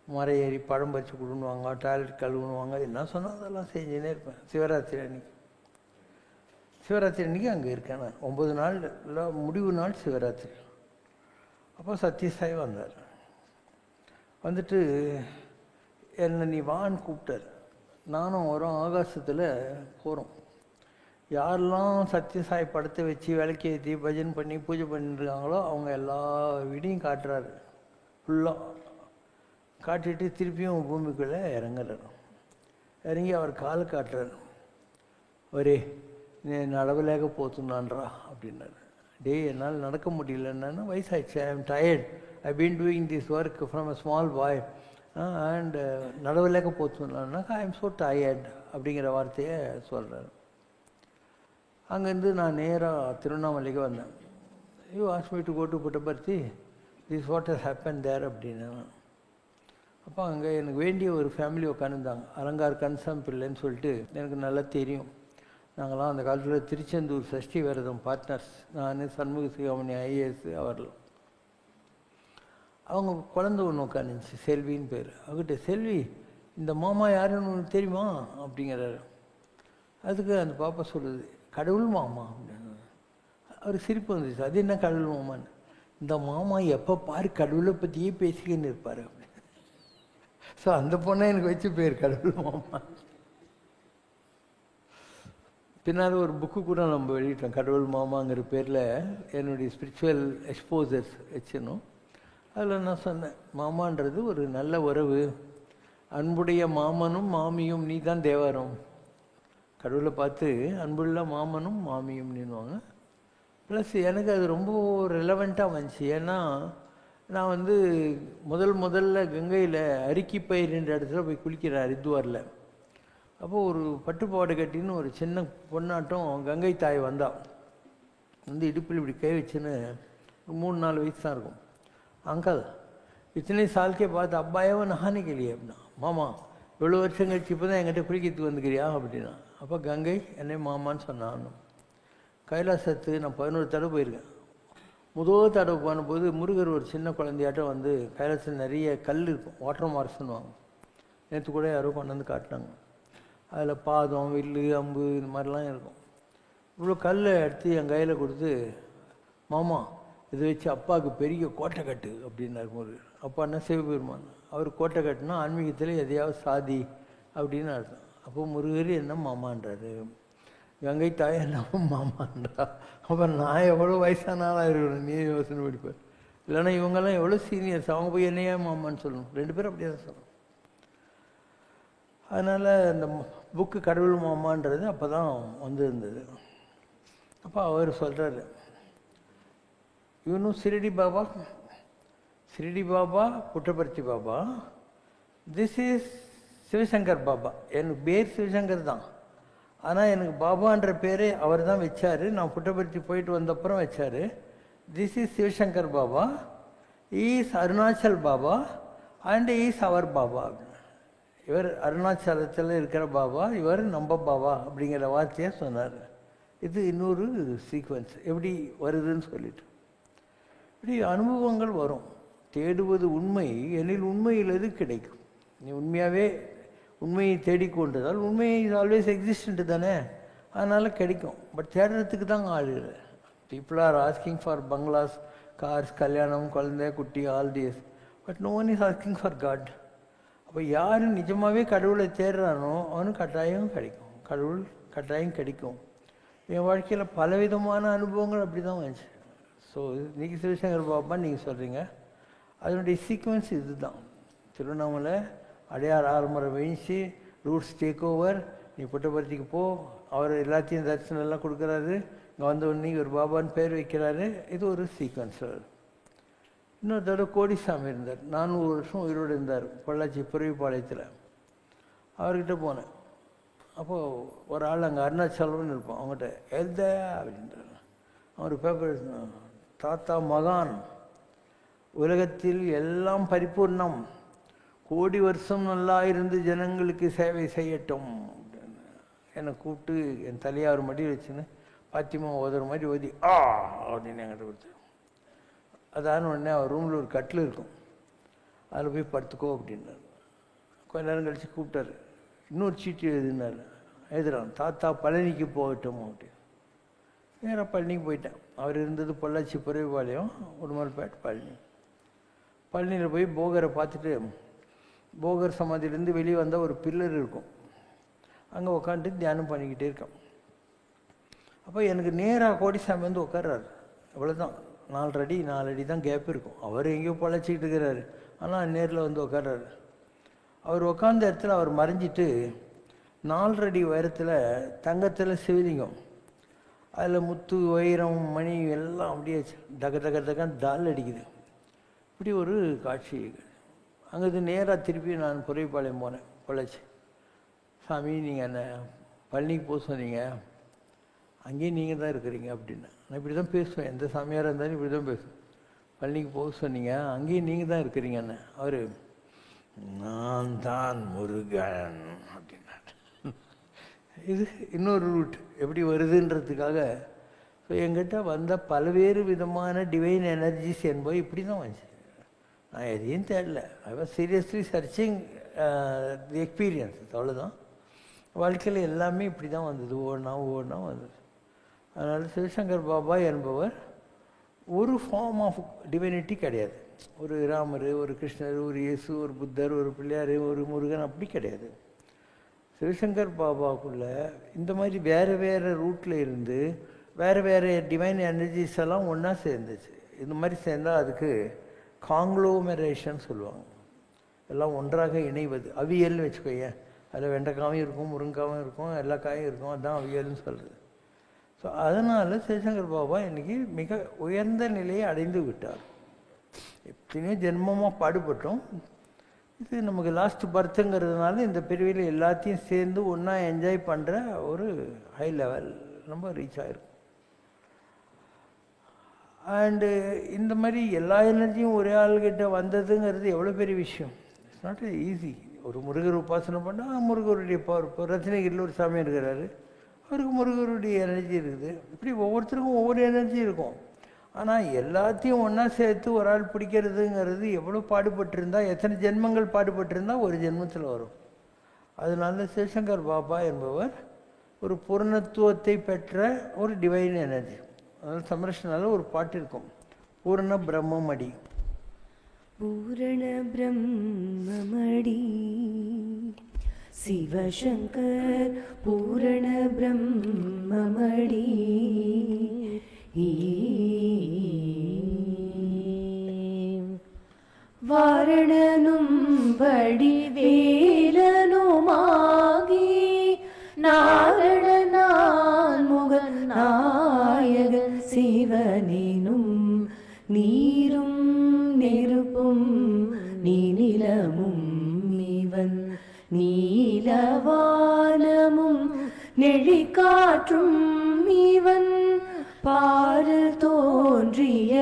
Speaker 2: மரம் ஏறி பழம் பறித்து கொடுணுவாங்க, டாய்லெட் கழுவுணுவாங்க, என்ன சொன்னால் அதெல்லாம் செஞ்சுன்னே இருப்பேன். சிவராத்திரி அன்றைக்கி அங்கே இருக்கேன் நான். 9 நாள் இல்லை, முடிவு நாள் சிவராத்திரி. அப்போ சத்யசாய் வந்தார். வந்துட்டு என்னை நீ வான்னு கூப்பிட்டார். நானும் வரோம், ஆகாசத்தில் போகிறோம். யாரெல்லாம் சத்யசாய் படத்தை வச்சு விளக்கேற்றி பஜன் பண்ணி பூஜை பண்ணிட்டுருக்காங்களோ அவங்க எல்லா வீடையும் காட்டுறாரு. ஃபுல்லாக காட்டிட்டு திருப்பியும் பூமிக்குள்ளே இறங்குறாரு. இறங்கி அவர் காலை காட்டுறாரு. ஒரே நீ நடவலேకపోతున్నాன்றா அப்படின்னாரு. டே என்னால் நடக்க முடியலன்னு, வயசாகிடுச்சு, I am tired, I been doing this work from a small boy and நடவலேకపోతున్నాன்னா ஐ எம் ஸோ டயர்ட் அப்படிங்கிற வார்த்தையை சொல்கிறார். அங்கேருந்து நான் நேராக திருவண்ணாமலைக்கு வந்தேன். You ask me to go to Puttaparthi, this what has happen there அப்படின்னு. அப்போ அங்கே எனக்கு வேண்டிய ஒரு ஃபேமிலி உட்காந்துருந்தாங்க. அலங்கார் கன்சம் பிள்ளைன்னு சொல்லிட்டு எனக்கு நல்லா தெரியும். நாங்களாம் அந்த காலத்தில் திருச்செந்தூர் சஷ்டி விரதம் பார்ட்னர்ஸ், நான் சண்முக சிகாமணி ஐஏஎஸ் அவர்கள். அவங்க குழந்தை ஒன்று உட்காந்துச்சு, செல்வின்னு பேர். அவங்ககிட்ட, செல்வி இந்த மாமா யாருன்னு உனக்கு தெரியுமா அப்படிங்கிறாரு. அதுக்கு அந்த பாப்பா சொல்லுது, கடவுள் மாமா அப்படின்னு. அவருக்கு சிரிப்பு வந்துச்சு. அது என்ன கடவுள் மாமான்னு? இந்த மாமா எப்போ பாரு கடவுளை பற்றியே பேசிக்கின்னு இருப்பார் அப்படின்னு. ஸோ அந்த பொண்ணை எனக்கு வச்சு பேர் கடவுள் மாமா. பின்னால் ஒரு புக்கு கூட நம்ம வெளியிட்டோம், கடவுள் மாமாங்கிற பேரில் என்னுடைய ஸ்பிரிச்சுவல் எக்ஸ்போசர்ஸ் வச்சுனோம். அதில் நான் சொன்னேன், மாமான்றது ஒரு நல்ல உறவு, அன்புடைய மாமனும் மாமியும் நீ தான் தேவாரம். கடவுளை பார்த்து அன்புள்ள மாமனும் மாமியும் நின்னுவாங்க. ப்ளஸ் எனக்கு அது ரொம்ப ரெலவெண்ட்டாக வந்துச்சு. ஏன்னா நான் வந்து முதல்ல கங்கையில் அரிக்கிப்பயிர்ன்ற இடத்துல போய் குளிக்கிறேன், ஹரித்வாரில். அப்போது ஒரு பட்டுப்பாவாடை கட்டின்னு ஒரு சின்ன பொண்ணாட்டம் கங்கை தாய் வந்தாள். வந்து இடுப்பில் இப்படி கை வச்சுன்னு 3-4 வயசு தான் இருக்கும். அங்கிள் இத்தனை சால்கே பார்த்து அப்பாயாவை நகானே கேளியே அப்படின்னா. மாமா இவ்வளோ வருஷம் கழிச்சு இப்போ தான் என்கிட்ட குளிக்கிறதுக்கு வந்துக்கிறியா அப்படின்னா. அப்போ கங்கை என்னை மாமான்னு சொன்னான். கைலாசத்து நான் 11 தடவை போயிருக்கேன். முதல் தடவை போனபோது முருகர் ஒரு சின்ன குழந்தையாட்டம் வந்து, கைலாசத்தில் நிறைய கல் இருக்கும், வாட்டர் மார்க்ஸ்ன்னுவாங்க. நேற்று கூட யாரோ கொண்டு வந்து காட்டினாங்க. அதில் பாதம், வில்லு, அம்பு இந்த மாதிரிலாம் இருக்கும். இவ்வளோ கல்லை எடுத்து என் கையில் கொடுத்து, மாமா இதை வச்சு அப்பாவுக்கு பெரிய கோட்டை கட்டு அப்படின்னாரு முருகர். அப்பான்னா சிவபெருமான். அவர் கோட்டை கட்டுனா ஆன்மீகத்தில் எதையாவது சாதி அப்படின்னு அர்த்தம். அப்போ முருகர் என்ன மாமான்றாரு, கங்கை தாய் என்ன மாமான்றா. அப்போ நான் எவ்வளோ வயசான ஆளாக இருக்கணும், நீ யோசனை படிப்பார். இல்லைன்னா இவங்கெல்லாம் எவ்வளோ சீனியர்ஸ், அவங்க போய் என்னையா மாமான்னு சொல்லணும். 2 பேரும் அப்படியே தான் சொல்லணும். அதனால் இந்த புக்கு கடவுள் மாமான்றது அப்போ தான் வந்துருந்தது. அப்போ அவர் சொல்கிறாரு, இவனும் சிரிடி பாபா புட்டபர்த்தி பாபா, திஸ் இஸ் சிவசங்கர் பாபா. எனக்கு பேர் சிவசங்கர் தான், ஆனால் எனக்கு பாபான்ற பேர் அவர் தான் வச்சார். நான் புட்டபர்த்தி போயிட்டு வந்தப்புறம் வச்சார். This is Sivasankar Baba, is Arunachal Baba and is அவர் பாபா. இவர் அருணாச்சலத்தில் இருக்கிற பாபா, இவர் நம்ம பாபா அப்படிங்கிற வார்த்தையை சொன்னார். இது இன்னொரு சீக்வன்ஸ் எப்படி வருதுன்னு சொல்லிட்டு. இப்படி அனுபவங்கள் வரும். தேடுவது உண்மை எனில் உண்மையில் எது கிடைக்கும். நீ உண்மையாகவே உண்மையை தேடிக்கொண்டதால் உண்மை இஸ் ஆல்வேஸ் எக்ஸிஸ்டன்ட் தானே, அதனால் கிடைக்கும். பட் தேடுறதுக்கு தான் ஆள் இல்லை. People are asking for bungalows, cars, கல்யாணம், குழந்தை, குட்டி, all this. But no one is asking for God. அப்போ யார் நிஜமாகவே கடவுளை தேடுறானோ அவனுக்கு கட்டாயம் கிடைக்கும், கடவுள் கட்டாயம் கிடைக்கும். என் வாழ்க்கையில் பலவிதமான அனுபவங்கள் அப்படி தான் வந்துச்சு. ஸோ இன்றைக்கி சிவசங்கர் பாபா நீங்கள் சொல்கிறீங்க, அதனுடைய சீக்வன்ஸ் இது தான். திருவண்ணாமலை அடையார் ஆரம்பரம் வீழ்ச்சி, ரூட்ஸ் டேக் ஓவர், நீ புட்டபர்த்திக்கு போ, அவர் எல்லாத்தையும் தரிசனம் எல்லாம் கொடுக்குறாரு. இங்கே வந்த உடனே ஒரு பாபான்னு பேர் வைக்கிறாரு. இது ஒரு சீக்வன்ஸ். இன்னொரு தடவை கோடிசாமி இருந்தார், 400 வருஷம் உயிரோடு இருந்தார், பொள்ளாச்சி புறவிப்பாளையத்தில். அவர்கிட்ட போனேன். அப்போது ஒரு ஆள் அங்கே அருணாச்சலம்னு இருப்போம், அவங்ககிட்ட எழுத அப்படின்றார். அவர் பேப்பர் தாத்தா மகான், உலகத்தில் எல்லாம் பரிபூர்ணம், கோடி வருஷம் நல்லா இருந்து ஜனங்களுக்கு சேவை செய்யட்டும். என்னை கூப்பிட்டு என் தலையார் மடியில் வச்சுன்னு பாத்திமா ஓதுற மாதிரி ஓதி அப்படின்னு என்கிட்ட கொடுத்தார். அதான உடனே அவர் ரூமில் ஒரு கட்டில் இருக்கும், அதில் போய் படுத்துக்கோ அப்படின்னார். கொஞ்ச நேரம் கழித்து கூப்பிட்டாரு, இன்னொரு சீட்டு எழுதினார். எழுதுறான், தாத்தா பழனிக்கு போகட்டும் அப்படின்னு. நேராக பழனிக்கு போயிட்டேன். அவர் இருந்தது பொள்ளாச்சி புறவிப்பாளையம், உடுமல்பேட், பழனி. பழனியில் போய் போகரை பார்த்துட்டு, போகர் சமாதியிலேருந்து வெளியே வந்தால் ஒரு பில்லர் இருக்கும், அங்கே உட்காந்துட்டு தியானம் பண்ணிக்கிட்டே இருக்கேன். அப்போ எனக்கு நேராக கோடிசாமி வந்து உட்கார்றாரு. அவ்வளோதான், 4 அடி தான் கேப் இருக்கும். அவர் எங்கேயோ பொழைச்சிக்கிட்டு இருக்கிறாரு, ஆனால் நேரில் வந்து உட்கார்றாரு. அவர் உட்கார்ந்த இடத்துல அவர் மறைஞ்சிட்டு 4 அடி உயரத்தில் தங்கத்தில் சிவலிங்கம், அதில் முத்து, வைரம், மணி எல்லாம் அப்படியே தக தக தகன்னு தால் அடிக்குது. இப்படி ஒரு காட்சி. அங்கேருந்து நேராக திருப்பி நான் புறவிப்பாளையம் போனேன், பொள்ளாச்சி. சாமி நீங்கள் என்ன பழனிக்கு போக சொன்னீங்க, அங்கேயும் நீங்கள் தான் இருக்கிறீங்க அப்படின்னு. நான் இப்படி தான் பேசுவேன், எந்த சாமியாராக இருந்தாலும் இப்படி தான் பேசுவேன். பழனிக்கு போக சொன்னீங்க, அங்கேயும் நீங்கள் தான் இருக்கிறீங்கன்னு. அவர் நான் தான் முருகன் அப்படின்னார். இது இன்னொரு ரூட் எப்படி வருதுன்றதுக்காக. ஸோ எங்கிட்ட வந்த பல்வேறு விதமான டிவைன் எனர்ஜிஸ் என்பது இப்படி தான் வந்துச்சு. நான் எதையும் தேடல. I was seriously searching the experience, அவ்வளோதான். வாழ்க்கையில் எல்லாமே இப்படி தான் வந்தது, ஒவ்வொன்றா வந்தது. அதனால் சிவசங்கர் பாபா என்பவர் ஒரு ஃபார்ம் ஆஃப் டிவைனிட்டி கிடையாது. ஒரு ராமர், ஒரு கிருஷ்ணர், ஒரு இயேசு, ஒரு புத்தர், ஒரு பிள்ளையார், ஒரு முருகன் அப்படி கிடையாது. சிவசங்கர் பாபாவுக்குள்ள இந்த மாதிரி வேறு வேறு ரூட்டில் இருந்து வேறு வேறு டிவைன் எனர்ஜிஸ் எல்லாம் ஒன்றா சேர்ந்துச்சு. இந்த மாதிரி சேர்ந்தால் அதுக்கு காங்க்ளோமரேஷன் சொல்லுவாங்க. எல்லாம் ஒன்றாக இணைவது, அவியல்னு வச்சுக்கோங்க. அதில் வெண்டைக்காயும் இருக்கும், முருங்காயும் இருக்கும், எல்லா காயும் இருக்கும், அதுதான் அவியல்னு சொல்கிறது. ஸோ அதனால் சிவசங்கர் பாபா இன்றைக்கி மிக உயர்ந்த நிலையை அடைந்து விட்டார். எத்தனையோ ஜென்மமாக பாடுபட்டோம். இது நமக்கு லாஸ்ட் பர்த்துங்கிறதுனால இந்த பிரிவில் எல்லாத்தையும் சேர்ந்து ஒன்றா என்ஜாய் பண்ணுற ஒரு ஹை லெவல் நம்ம ரீச் ஆகிருக்கும். அண்டு இந்த மாதிரி எல்லா எனர்ஜியும் ஒரே ஆள்கிட்ட வந்ததுங்கிறது எவ்வளோ பெரிய விஷயம். It's not easy. ஒரு முருகர் உபாசனை பண்ணால் முருகருடைய பவர். இப்போ ரத்னகிரியில் ஒரு சாமி இருக்கிறாரு, அவருக்கு முருகருடைய எனர்ஜி இருக்குது. இப்படி ஒவ்வொருத்தருக்கும் ஒவ்வொரு எனர்ஜி இருக்கும். ஆனால் எல்லாத்தையும் ஒன்றா சேர்த்து ஒரு ஆள் பிடிக்கிறதுங்கிறது எவ்வளோ பாடுபட்டிருந்தா, எத்தனை ஜென்மங்கள் பாடுபட்டிருந்தா ஒரு ஜென்மத்தில் வரும். அதனால சிவசங்கர் பாபா என்பவர் ஒரு பூர்ணத்துவத்தை பெற்ற ஒரு டிவைன் எனர்ஜி. அதனால் சமரஷ்னால ஒரு பாட்டு இருக்கும், பூர்ண பிரம்மமடி.
Speaker 5: பூரண பிரம்மமடி சிவசங்கர் பூரண பிரம்மமடி வாரணனும் வடிவேலனுமாகி நாரணனான் முகன் நாயகன் சிவனேனும் நீரும் நெருப்பும் நீநிலமும் இவன் நீலவானமும் நெழிக்காற்றும் இவன் பாரில் தோன்றிய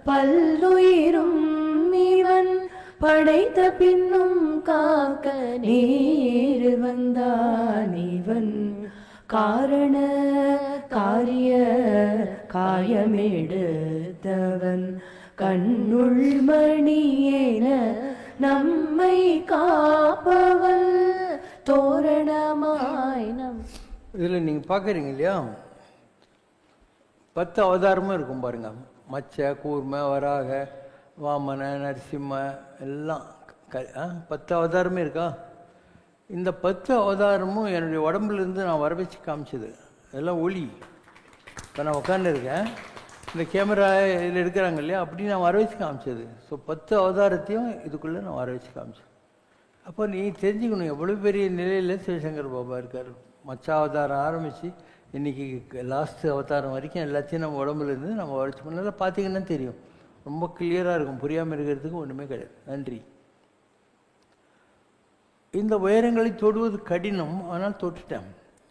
Speaker 5: பல்லுயிரும் இவன் படைத்த பின்னும் காக்க நேரில் வந்தான் இவன் காரண காரிய காயமெடுத்தவன் கண்ணுள் மணியேன நம்மை காப்பவன் தோரணமாய் நம்.
Speaker 2: இதில் நீங்கள் பார்க்குறீங்க இல்லையா, 10 அவதாரமும் இருக்கும் பாருங்க. மச்ச, கூர்ம, வராக, வாமன, நரசிம்ம எல்லாம் 10 அவதாரமே இருக்கா. இந்த 10 அவதாரமும் என்னுடைய உடம்புலேருந்து நான் வர வச்சு காமிச்சது. அதெல்லாம் ஒளி. இப்போ நான் உட்காந்துருக்கேன், இந்த கேமரா இதில் எடுக்கிறாங்க இல்லையா, அப்படி நான் வர வச்சு காமிச்சது. ஸோ 10 அவதாரத்தையும் இதுக்குள்ளே நான் வர வச்சு காமிச்சேன். அப்போ நீ தெரிஞ்சுக்கணும் எவ்வளோ பெரிய நிலையில் சிவசங்கர் பாபா இருக்கார். மச்ச அவதாரம் ஆரம்பித்து இன்றைக்கி லாஸ்ட் அவதாரம் வரைக்கும் எல்லாத்தையும் நம்ம உடம்புலேருந்து நம்ம வரைச்சி பண்ணால் பார்த்தீங்கன்னா தெரியும். ரொம்ப கிளியராக இருக்கும். புரியாமல் இருக்கிறதுக்கு ஒன்றுமே கிடையாது. நன்றி. இந்த உயரங்களை தொடுவது கடினம், ஆனால் தொட்டுட்டேன்,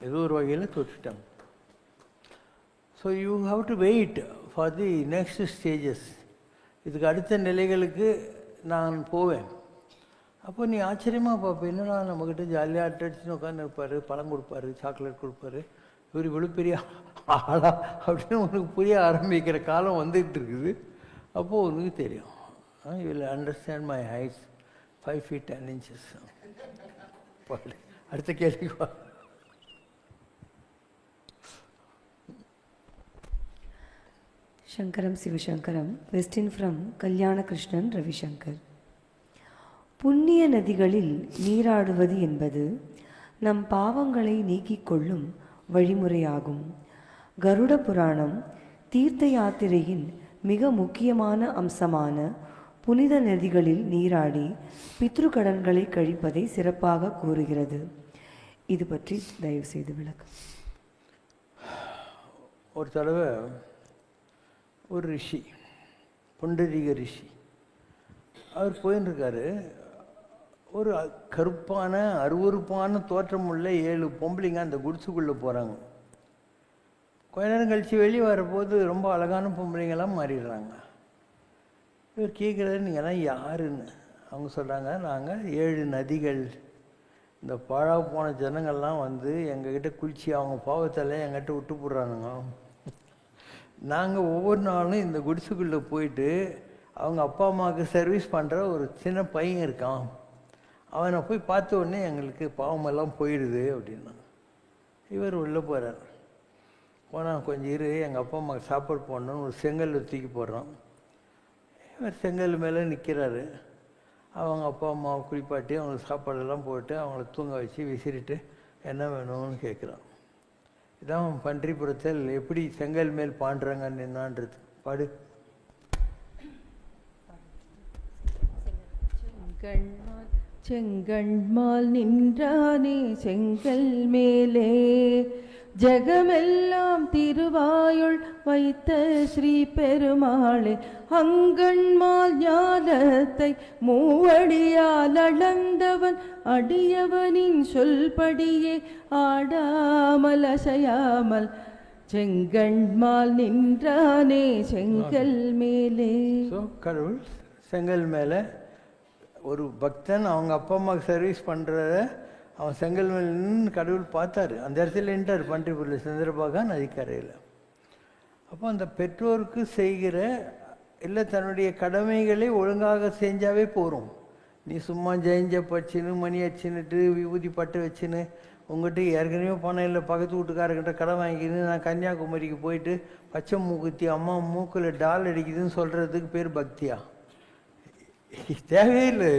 Speaker 2: ஏதோ ஒரு வகையில் தொட்டுட்டேன். So you have to wait for the next stages. இதுக்கு அடுத்த நிலைகளுக்கு நான் போவேன். அப்போ நீ ஆச்சரியமாக பார்ப்பேன், என்னடா நம்மக்கிட்ட ஜாலியாக அட்டடிச்சுன்னு உட்காந்து இருப்பார், பழம் கொடுப்பாரு, சாக்லேட் கொடுப்பாரு, இவர் இவ்வளோ பெரிய ஆளா அப்படின்னு உனக்கு புரிய ஆரம்பிக்கிற காலம் வந்துகிட்டு இருக்குது. அப்போது உனக்கு தெரியும். You will understand my heights 5 feet 10 inches. அடுத்த கேள்விக்கு வா.
Speaker 5: Shankaram Sivashankaram, Westin from Kalyana Krishnan Ravishankar. புண்ணிய நதிகளில் நீராடுவது என்பது நம் பாவங்களை நீக்கிக் கொள்ளும் வழிமுறையாகும். கருட புராணம் தீர்த்த யாத்திரையின் மிக முக்கியமான அம்சமான புனித நதிகளில் நீராடி பித்ருக்கடன்களை கழிப்பதை சிறப்பாக கூறுகிறது. இது பற்றி தயவு செய்து விளக்கம்.
Speaker 2: ஒரு தடவை ஒரு ரிஷி, புண்டரீக ரிஷி, அவர் போயின்னு இருக்காரு. ஒரு கருப்பான அருவருப்பான தோற்றம் உள்ள 7 பொம்பளைங்க அந்த குடிசுக்குள்ளே போகிறாங்க. கொஞ்ச நேரம் கழித்து வெளியே வரப்போது ரொம்ப அழகான பொம்பளைங்கெல்லாம் மாறிடுறாங்க. இவர் கேட்குறாரு, நீங்கள்லாம் யாருன்னு. அவங்க சொல்கிறாங்க, நாங்கள் 7 நதிகள். இந்த பாழா போன ஜனங்கள்லாம் வந்து எங்ககிட்ட குளிச்சு அவங்க பாவத்தெல்லாம் எங்கிட்ட விட்டு போடுறானுங்க. நாங்கள் ஒவ்வொரு நாளும் இந்த குடிசுக்குள்ளே போயிட்டு அவங்க அப்பா அம்மாவுக்கு சர்வீஸ் பண்ணுற ஒரு சின்ன பையன் இருக்கான், அவனை போய் பார்த்த உடனே எங்களுக்கு பாவமெல்லாம் போயிடுது அப்படின்னா. இவர் உள்ளே போகிறார். போனால் கொஞ்சம் இரு, எங்கள் அப்பா அம்மாவுக்கு சாப்பாடு போடணுன்னு ஒரு செங்கல் தூக்கி போடுறான். இவர் செங்கல் மேலே நிற்கிறாரு. அவங்க அப்பா அம்மாவை குளிப்பாட்டி அவங்களுக்கு சாப்பாடெல்லாம் போட்டு அவங்கள தூங்க வச்சு விசிறிட்டு என்ன வேணும்னு கேட்குறான். இதான் பன்றிபுரத்தில் எப்படி செங்கல் மேல் பாண்டுறாங்க நின்னான்றது. பாடு.
Speaker 6: செங்கண்மால் நின்றானே செங்கல் மேலே ஜெகமெல்லாம் திருவாயுள் வைத்த ஸ்ரீ பெருமாளே, அங்கண்மால் ஞானத்தை மூவடியால் அளந்தவன் அடியவனின் சொல்படியே ஆடாமல் அசையாமல் செங்கண்மால் நின்றானே செங்கல் மேலே.
Speaker 2: கடவுள் செங்கல் மேலே ஒரு பக்தன் அவங்க அப்பா அம்மாவுக்கு சர்வீஸ் பண்ணுறத அவன் செங்கல் மேல் நின்று கடவுள் பார்த்தாரு. அந்த இடத்துல நின்றார் பன்றிபுரில் சந்திரபாகா நதிக்கரையில். அப்போ அந்த பெற்றோருக்கு செய்கிற இல்லை தன்னுடைய கடமைகளை ஒழுங்காக செஞ்சாவே போகிறோம். நீ சும்மா ஜெயிஞ்ச பச்சுன்னு மணி அடிச்சுன்னுட்டு விபூதி பட்டு வச்சுன்னு உங்கள்கிட்ட ஏற்கனவே பணம் இல்லை, பக்கத்து வீட்டுக்காரர்கிட்ட கடன் வாங்கிக்கின்னு நான் கன்னியாகுமரிக்கு போயிட்டு பச்சை மூக்குத்தி அம்மா மூக்கில் டால் அடிக்குதுன்னு சொல்கிறதுக்கு பேர் பக்தியா? தேவையே இல்லை.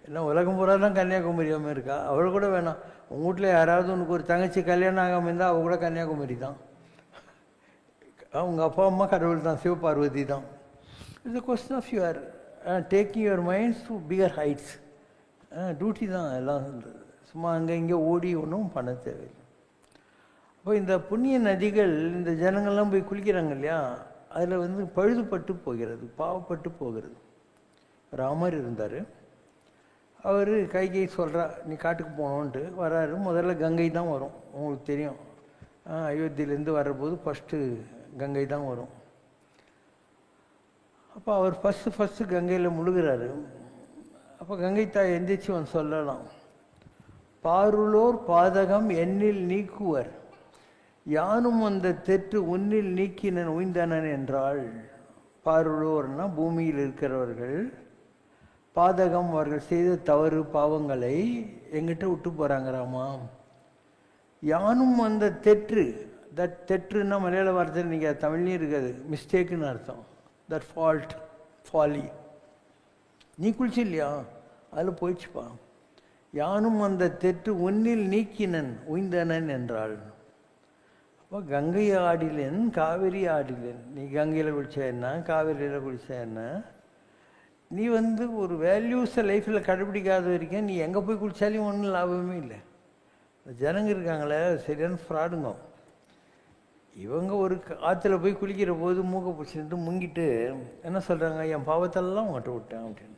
Speaker 2: என்ன உலகம் பூரா தான் கன்னியாகுமரி அம்மா இருக்கா? அவள் கூட வேணாம். உங்கள் வீட்டில் யாராவது உனக்கு ஒரு தங்கச்சி கல்யாணம் ஆகாமல் இருந்தால் அவள் கூட கன்னியாகுமரி தான். அவங்க அப்பா அம்மா கடவுள் தான், சிவபார்வதி தான். It's a question of your taking your minds to bigger heights. Duty தான் எல்லாம். சும்மா அங்கே இங்கே ஓடி ஒன்றும் பண்ண தேவையில்லை. அப்போ இந்த புண்ணிய நதிகள் இந்த ஜனங்கள்லாம் போய் குளிக்கிறாங்க இல்லையா, அதில் வந்து பழுதுபட்டு போகிறது, பாவப்பட்டு போகிறது. ராமர் இருந்தார். அவர் கைகை சொல்கிறா நீ காட்டுக்கு போகணுன்ட்டு வராரு. முதல்ல கங்கை தான் வரும், உங்களுக்கு தெரியும். அயோத்தியிலேருந்து வர்றபோது ஃபஸ்ட்டு கங்கை தான் வரும். அப்போ அவர் ஃபஸ்ட்டு கங்கையில் முழுகிறாரு. அப்போ கங்கை தாய் எந்திரிச்சு வந்து சொல்லலாம், பாருளோர் பாதகம் என்னில் நீக்குவர், யானும் அந்த தெற்று உன்னில் நீக்கினன் உய்ந்தனன் என்றாள். பாருளோர்னா பூமியில் இருக்கிறவர்கள், பாதகம் அவர்கள் செய்த தவறு பாவங்களை எங்கிட்ட விட்டு போகிறாங்கிறாமா. யானும் அந்த தெற்று, தட் தெற்றுன்னா மலையாள வார்த்தை நீங்கள் தமிழ்லையும் இருக்காது, மிஸ்டேக்குன்னு அர்த்தம். தட் ஃபால்ட், ஃபாலி. நீ குளிச்சு இல்லையா, அதில் போயிடுச்சுப்பா. யானும் அந்த தெற்று உன்னில் நீக்கினன் உய்ந்தனன் என்றாள். அப்போ கங்கை ஆடிலேன் காவேரி ஆடிலேன். நீ கங்கையில் குளிச்சா என்ன, காவேரியில் குளிச்சா என்ன, நீ ஒரு வேல்யூஸை லைஃப்பில் கடைப்பிடிக்காத வரைக்கும் நீ எங்கே போய் குளித்தாலும் ஒன்றும் லாபமே இல்லை. ஜனங்க இருக்காங்களே சரியான ஃப்ராடுங்க. இவங்க ஒரு ஆற்றுல போய் குளிக்கிற போது மூக்கை பிடிச்சிட்டு முங்கிட்டு என்ன சொல்கிறாங்க, என் பாவத்தெல்லாம் உங்கள்கிட்ட விட்டேன் அப்படின்னு.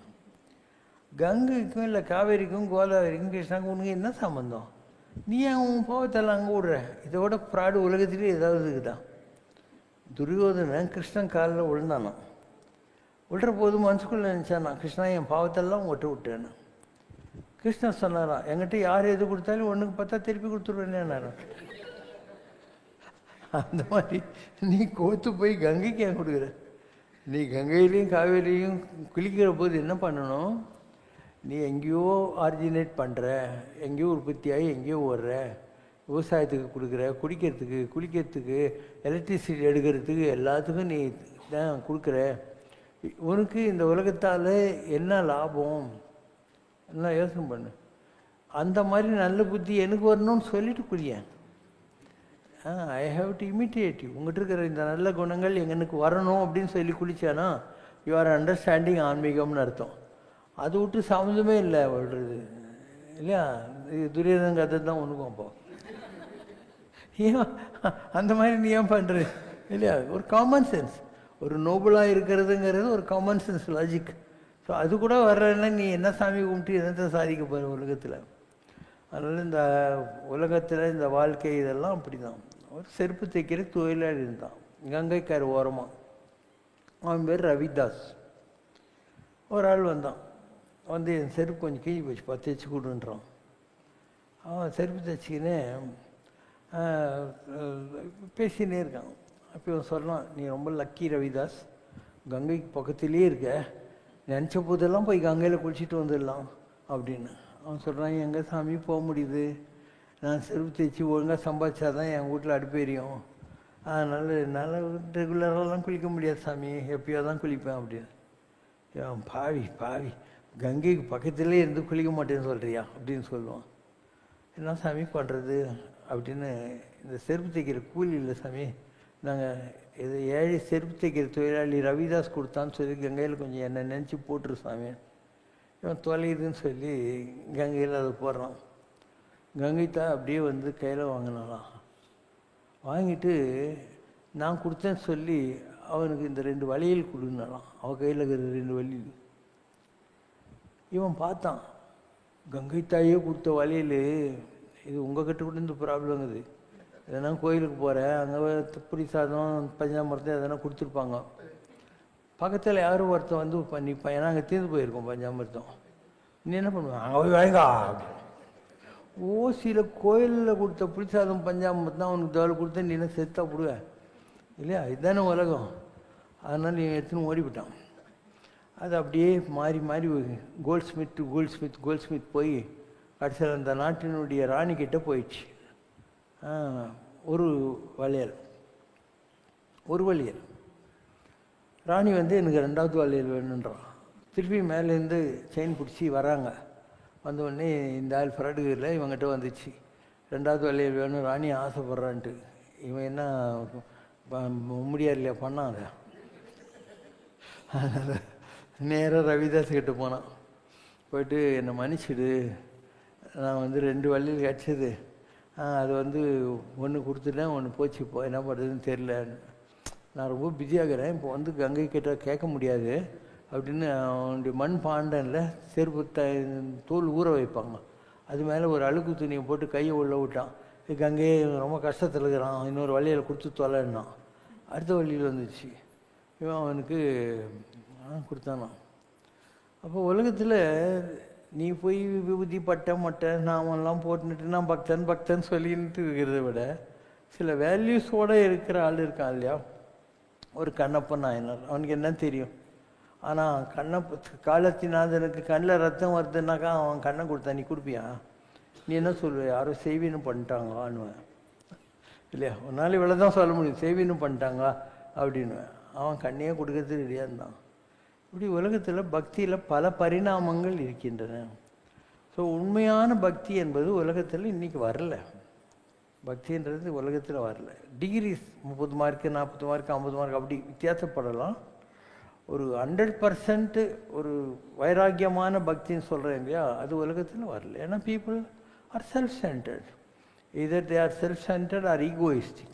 Speaker 2: கங்கைக்கும் இல்லை காவேரிக்கும் கோதாவரிக்கும் கிருஷ்ணாக்கும் உனக்கு என்ன சம்பந்தம்? நீ ஏன் உன் பாவத்தெல்லாம் அங்கே விடுற? இதோட ஃப்ராடு உலகத்திலே ஏதாவது இருக்குதான்? துரியோதனன் கிருஷ்ணன் காலில் விழுந்தானான். விடுற போது மனசுக்குள்ளே நினச்சானா, கிருஷ்ணா என் பாவத்தெல்லாம் உங்கள்கிட்ட விட்டேன்னு. கிருஷ்ணன் சொன்னாரான், என்கிட்ட யார் எது கொடுத்தாலும் ஒன்றுக்கு பார்த்தா திருப்பி கொடுத்துருவேன்னு. அந்த மாதிரி நீ கோத்து போய் கங்கைக்கு ஏன் கொடுக்குற? நீ கங்கையிலையும் காவேரிலையும் குளிக்கிற போது என்ன பண்ணணும், நீ எங்கேயோ ஆரிஜினேட் பண்ணுற, எங்கேயோ உற்பத்தியாகி எங்கேயோ ஓடுற, விவசாயத்துக்கு கொடுக்குற, குடிக்கிறதுக்கு, குளிக்கிறதுக்கு, எலக்ட்ரிசிட்டி எடுக்கிறதுக்கு, எல்லாத்துக்கும் நீ தான் கொடுக்குற. உனக்கு இந்த உலகத்தால் என்ன லாபம் எல்லாம் யோசனை பண்ணு. அந்த மாதிரி நல்ல புத்தி எனக்கு வரணும்னு சொல்லிட்டு குளியேன். I have to imitate you. உங்கள்கிட்ட இருக்கிற இந்த நல்ல குணங்கள் எங்களுக்கு வரணும் அப்படின்னு சொல்லி குளிச்சானா யூ ஆர் அண்டர்ஸ்டாண்டிங் ஆன்மீகம்னு அர்த்தம். அது விட்டு சம்மந்தமே இல்லை விடுறது இல்லையா? துரியோதன கதை தான் உனக்கும். அப்போ ஏன் அந்த மாதிரி நீ ஏன் பண்ணுற இல்லையா? ஒரு காமன் சென்ஸ், ஒரு நோபலாக இருக்கிறதுங்கிறது ஒரு காமன் சென்ஸ் லாஜிக். ஸோ அது கூட வர்றதுன்னா நீ என்ன சாமி கும்பிட்டு என்னத்தை சாதிக்க போகிற உலகத்தில்? அதனால் இந்த உலகத்தில் இந்த வாழ்க்கை இதெல்லாம் அப்படி தான். ஒரு செருப்பு தைக்கிற தொழிலாளி இருந்தான் கங்கைக்கார் ஓரமாக. அவன் பேர் ரவிதாஸ். ஒரு ஆள் வந்தான், என் செருப்பு கொஞ்சம் கிழி போச்சுப்பா தைச்சி கொடுன்றான். அவன் செருப்பு தைச்சிக்கினே பேசினே இருக்கான். அப்போ இவன் சொன்னான், நீ ரொம்ப லக்கி ரவிதாஸ், கங்கைக்கு பக்கத்துலேயே இருக்க, நினச்ச போதெல்லாம் போய் கங்கையில் குளிச்சுட்டு வந்துடலாம் அப்படின்னு. அவன் சொல்கிறான், எங்கே சாமி போக முடியுது, நான் செருப்பு தைச்சி ஒழுங்காக சம்பாதிச்சா தான் என் வீட்டில் அடுப்பேரியும், அதனால் என்னால் ரெகுலராகலாம் குளிக்க முடியாது சாமி, எப்பயோ தான் குளிப்பேன் அப்படின்னு. பாவி பாவி, கங்கைக்கு பக்கத்துலேயே இருந்து குளிக்க மாட்டேன்னு சொல்கிறியா அப்படின்னு சொல்லுவான். என்ன சாமி பண்ணுறது அப்படின்னு, இந்த செருப்பு தைக்கிற கூலி இல்லை சாமி, நாங்கள் இது ஏழை செருப்பு தைக்கிற தொழிலாளி ரவிதாஸ் கொடுத்தான்னு சொல்லி கங்கையில் கொஞ்சம் என்னை நினச்சி போட்டுரு சாமி. இவன் தொலையுதுன்னு சொல்லி கங்கையில் அதை போடுறான். கங்கை தான் அப்படியே கையில் வாங்கினாலாம். வாங்கிட்டு நான் கொடுத்தேன்னு சொல்லி அவனுக்கு இந்த 2 வளையல் கொடுனாலாம். அவன் கையில் இருக்கிற 2 வளையல். இவன் பார்த்தான், கங்கை தாயே கொடுத்த வளையல் இது உங்ககிட்ட கூட இந்த ப்ராப்ளங்குது, எதனா கோயிலுக்கு போகிறேன், அங்கே புளி சாதம் பஞ்சாமிரதம் எதனா கொடுத்துருப்பாங்க. பக்கத்தில் யாரும் ஒருத்தன் பண்ணிப்பான், ஏன்னா அங்கே தீர்ந்து போயிருக்கோம் பஞ்சாமிரதம். நீ என்ன பண்ணுவேன், அங்கே போய் வாங்கா. ஓசியில் கோயிலில் கொடுத்த புளிசாதம் பஞ்சாமிரதம் அவனுக்கு தவளை கொடுத்தா நீ என்ன செத்தா போடுவேன் இல்லையா? இதுதானே உலகம். அதனால் நீ எடுத்துன்னு ஓடிவிட்டான். அது அப்படியே மாறி மாறி goldsmith to goldsmith போய் கடைசியில் அந்த நாட்டினுடைய ராணிக்கிட்ட போயிடுச்சு. ஒரு வளையல் ராணி எனக்கு 2வது வளையல் வேணுன்றான். திருப்பி மேலேருந்து செயின் பிடிச்சி வராங்க. வந்தவுடனே இந்த ஆள் ஃப்ராடுகளில் இவங்ககிட்ட வந்துச்சு, 2வது வளையல் வேணும், ராணி ஆசைப்பட்றான்ட்டு. இவன் என்ன முடியாது இல்லையா பண்ணான். அதை அதனால் நேராக ரவிதாஸ் கிட்ட போனான். போயிட்டு என்னை மன்னிச்சிடு, நான் 2 வளையல் கிடச்சிது, அது ஒன்று கொடுத்துட்டேன், ஒன்று போச்சு, இப்போ என்ன பண்ணுறதுன்னு தெரில, நான் ரொம்ப பிஸியாகிறேன், இப்போ கங்கை கிட்ட கேட்க முடியாது, அப்படின்னு அவனுடைய மண் பாண்டனில் செருப்பு தோல் ஊற வைப்பாங்க. அது மேலே ஒரு அழுக்கு துணியை போட்டு கையை உள்ள விட்டான். இதுக்கு அங்கேயே ரொம்ப கஷ்டத்தில் இருக்கிறான், இன்னொரு வழியில் கொடுத்து தொலைன்னான். அடுத்த வழியில் வந்துச்சு, இவன் அவனுக்கு கொடுத்தானான். அப்போ உலகத்தில் நீ போய் விபூதி பட்டம் மட்டை நாமெல்லாம் போட்டுட்டு நான் பக்தன் பக்தன் சொல்லிட்டு இருக்கிறத விட சில வேல்யூஸோடு இருக்கிற ஆள் இருக்கான் இல்லையா. ஒரு கண்ணப்பன் நாயனார், அவனுக்கு என்ன தெரியும்? ஆனால் காலத்தினாதனுக்கு கண்ணில் ரத்தம் வருதுன்னாக்கா அவன் கண்ணை கொடுத்தா நீ கொடுப்பியா? நீ என்ன சொல்லுவ? யாரோ செய்வின்னு பண்ணிட்டாங்களான்னுவேன் இல்லையா. ஒரு நாள் இவ்வளோ தான் சொல்ல முடியும், செய்வின்னு பண்ணிட்டாங்க அப்படின்னுவேன். அவன் கண்ணையே கொடுக்கறதுக்கு ரெடியாக இருந்தான். இப்படி உலகத்தில் பக்தியில் பல பரிணாமங்கள் இருக்கின்றன. ஸோ உண்மையான பக்தி என்பது உலகத்தில் இன்றைக்கி வரல. பக்தின்றது உலகத்தில் வரல. டிகிரிஸ் 30 மார்க்கு 40 மார்க்கு 50 மார்க் அப்படி வித்தியாசப்படலாம். ஒரு 100% ஒரு வைராக்கியமான பக்தின்னு சொல்கிறேன் இல்லையா, அது உலகத்தில் வரல. ஏன்னா people are self centred. either they are self-centered or egoistic.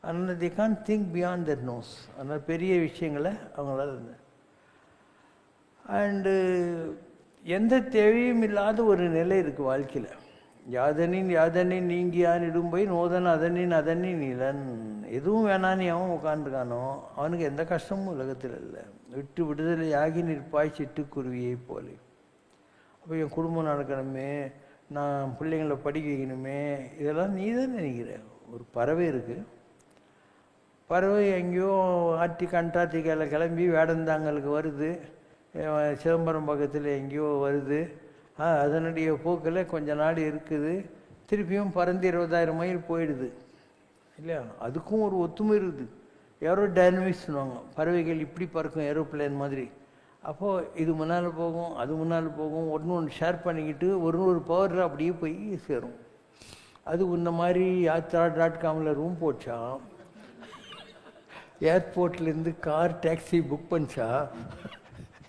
Speaker 2: அதனால் they can't think beyond their nose. அதனால் பெரிய விஷயங்களை அவங்களால அண்டு எந்த தேவையும் இல்லாத ஒரு நிலை இருக்குது வாழ்க்கையில். யாதனின் நீங்கியான் இடும்பை நோதன் அதனின் இளன். எதுவும் வேணான்னு அவன் உட்காந்துருக்கானோ அவனுக்கு எந்த கஷ்டமும் உலகத்தில் இல்லை. விட்டு விடுதலையாகி நிற்பாய் சிட்டுக்குருவியை போல. அப்போ என் குடும்பம் நடக்கணுமே, நான் பிள்ளைங்களை படிக்க வைக்கணுமே, இதெல்லாம் நீ தான் நினைக்கிற. ஒரு பறவை இருக்குது, பறவை எங்கேயோ அண்டார்டிகாவில் கிளம்பி வேடந்தாங்களுக்கு வருது, சிதம்பரம் பக்கத்தில் எங்கேயோ வருது, அதனுடைய போக்கில் கொஞ்ச நாள் இருக்குது, திருப்பியும் பறந்து 20,000 மைல் போயிடுது இல்லையா. அதுக்கும் ஒரு ஒத்துமை இருக்குது. ஏரோடைனமிக்ஸ்னுவாங்க, பறவைகள் இப்படி பறக்கும் ஏரோப்ளேன் மாதிரி. அப்போது இது முன்னால் போகும், அது முன்னால் போகும், ஒன்று ஷேர் பண்ணிக்கிட்டு ஒரு பவரில் அப்படியே போய் சேரும். அது இந்த மாதிரி யாத்ரா.comல ரூம் போச்சா, ஏர்போர்ட்லேருந்து கார் டாக்ஸி புக் பண்ணிச்சா,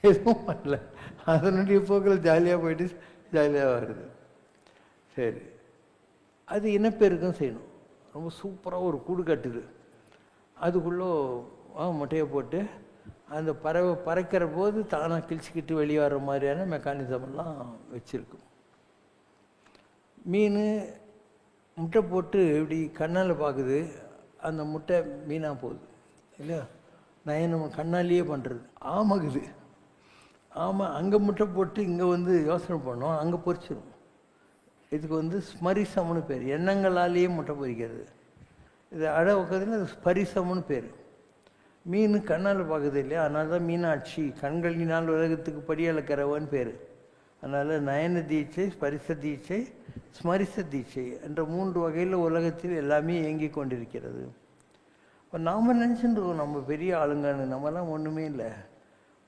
Speaker 2: எதுவும் பண்ணல. அதனுடைய போக்கில் ஜாலியாக போயிட்டு ஜாலியாக வருது. சரி, அது இனப்பெருக்கம் செய்யணும். ரொம்ப சூப்பராக ஒரு கூடு கட்டுது, அதுக்குள்ளே முட்டையை போட்டு அந்த பறவை பறக்கிற போது தானாக கிழிச்சிக்கிட்டு வெளியே வர்ற மாதிரியான மெக்கானிசமெல்லாம் வச்சுருக்கும். மீன் முட்டை போட்டு இப்படி கண்ணால் பார்க்குது, அந்த முட்டை மீனாக போகுது இல்லையா. நம்ம கண்ணாலேயே பண்ணுறது. ஆமாக்குது, ஆமாம், அங்கே முட்டை போட்டு இங்கே யோசனை பண்ணோம், அங்கே பொரிச்சிடும். இதுக்கு ஸ்மரிசம்னு பேர். எண்ணங்களாலேயே முட்டை பொரிக்கிறது. இது அழ உட்காதுன்னு அது ஸ்பரிசம்னு பேர். மீன் கண்ணால் பார்க்குது இல்லையா, அதனால தான் மீனாட்சி, கண்களினால் உலகத்துக்கு படி அளக்கிறவன்னு பேர். அதனால் நயன தீட்சை, ஸ்பரிச தீட்சை, ஸ்மரிச தீட்சை என்ற 3 வகையில் உலகத்தில் எல்லாமே இயங்கி கொண்டிருக்கிறது. இப்போ நாம் நினச்சிட்டுருக்கோம் நம்ம பெரிய ஆளுங்கன்னு. நம்மலாம் ஒன்றுமே இல்லை.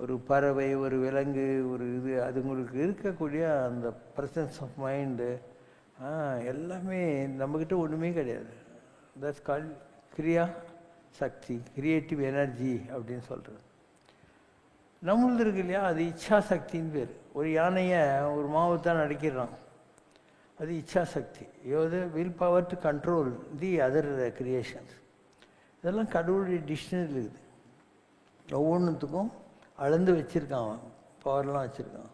Speaker 2: ஒரு பறவை, ஒரு விலங்கு, ஒரு இது, அதுங்களுக்கு இருக்கக்கூடிய அந்த ப்ரெசன்ஸ் ஆஃப் மைண்டு எல்லாமே நம்மக்கிட்ட ஒன்றுமே கிடையாது. தட்ஸ் கால்ட் கிரியா சக்தி, கிரியேட்டிவ் எனர்ஜி அப்படின்னு சொல்கிறது. நம்மளது இருக்கு இல்லையா, அது இச்சா சக்தின்னு பேர். ஒரு யானையை ஒரு மாவத்தான் நடக்கிறான், அது இச்சா சக்தி. Will power to control the other creations. இதெல்லாம் கடவுளுடைய டிக்ஷனரியில் இருக்குது. ஒவ்வொன்றுத்துக்கும் அளந்து வச்சுருக்கான், அவன் பவர்லாம் வச்சுருக்கான்.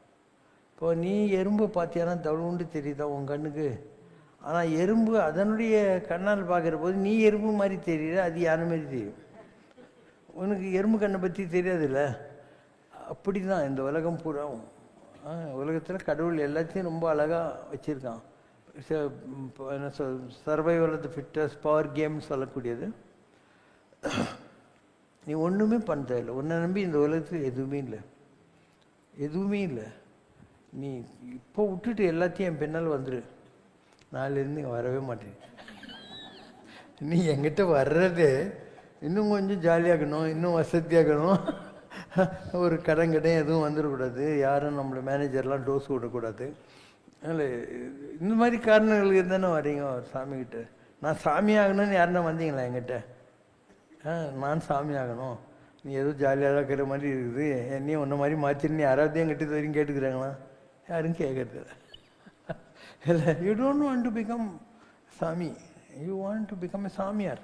Speaker 2: இப்போ நீ எறும்பை பார்த்தியானா தவுண்டு தெரியுதா உன் கண்ணுக்கு? ஆனால் எறும்பு அதனுடைய கண்ணால் பார்க்குற போது நீ எறும்பு மாதிரி தெரியுற, அது யானை மாதிரி தெரியும். உனக்கு எறும்பு கண்ணை பற்றி தெரியாதுல்ல. அப்படி தான் இந்த உலகம் பூராவும். உலகத்தில் கடவுள் எல்லாத்தையும் ரொம்ப அழகாக வச்சுருக்கான். என்ன survival of the fittest, power கேம்னு சொல்லக்கூடியது. நீ ஒன்றுமே பண்ண தேவையில்லை. உன்னை நம்பி இந்த உலகத்தில் எதுவுமே இல்லை, எதுவுமே இல்லை. நீ இப்போ விட்டுட்டு எல்லாத்தையும் என் பின்னால் வந்துடு, நாளிலேருந்து இங்கே வரவே மாட்டேன். நீ என்கிட்ட வர்றது இன்னும் கொஞ்சம் ஜாலியாகணும், இன்னும் வசதியாகணும். ஒரு கடன் எதுவும் வந்துடக்கூடாது, யாரும் நம்மளை மேனேஜர்லாம் டோஸ் விடக்கூடாது. அதனால் இந்த மாதிரி காரணங்களுக்கு தானே வரீங்க சாமிக்கிட்ட. நான் சாமி ஆகணும்னு யாருன்னா வந்தீங்களா என்கிட்ட? நான் சாமி ஆகணும், நீ ஏதோ ஜாலியாக இருக்கிற மாதிரி இருக்குது, என்னையும் ஒன்றை மாதிரி மாற்றிருந்தீ யாராவது என்கிட்ட இது வரைக்கும் கேட்டுக்கிறாங்களா? யாரும் கேட்கறது இல்லை. You don't want to become சாமி, you want to become a சாமியார்.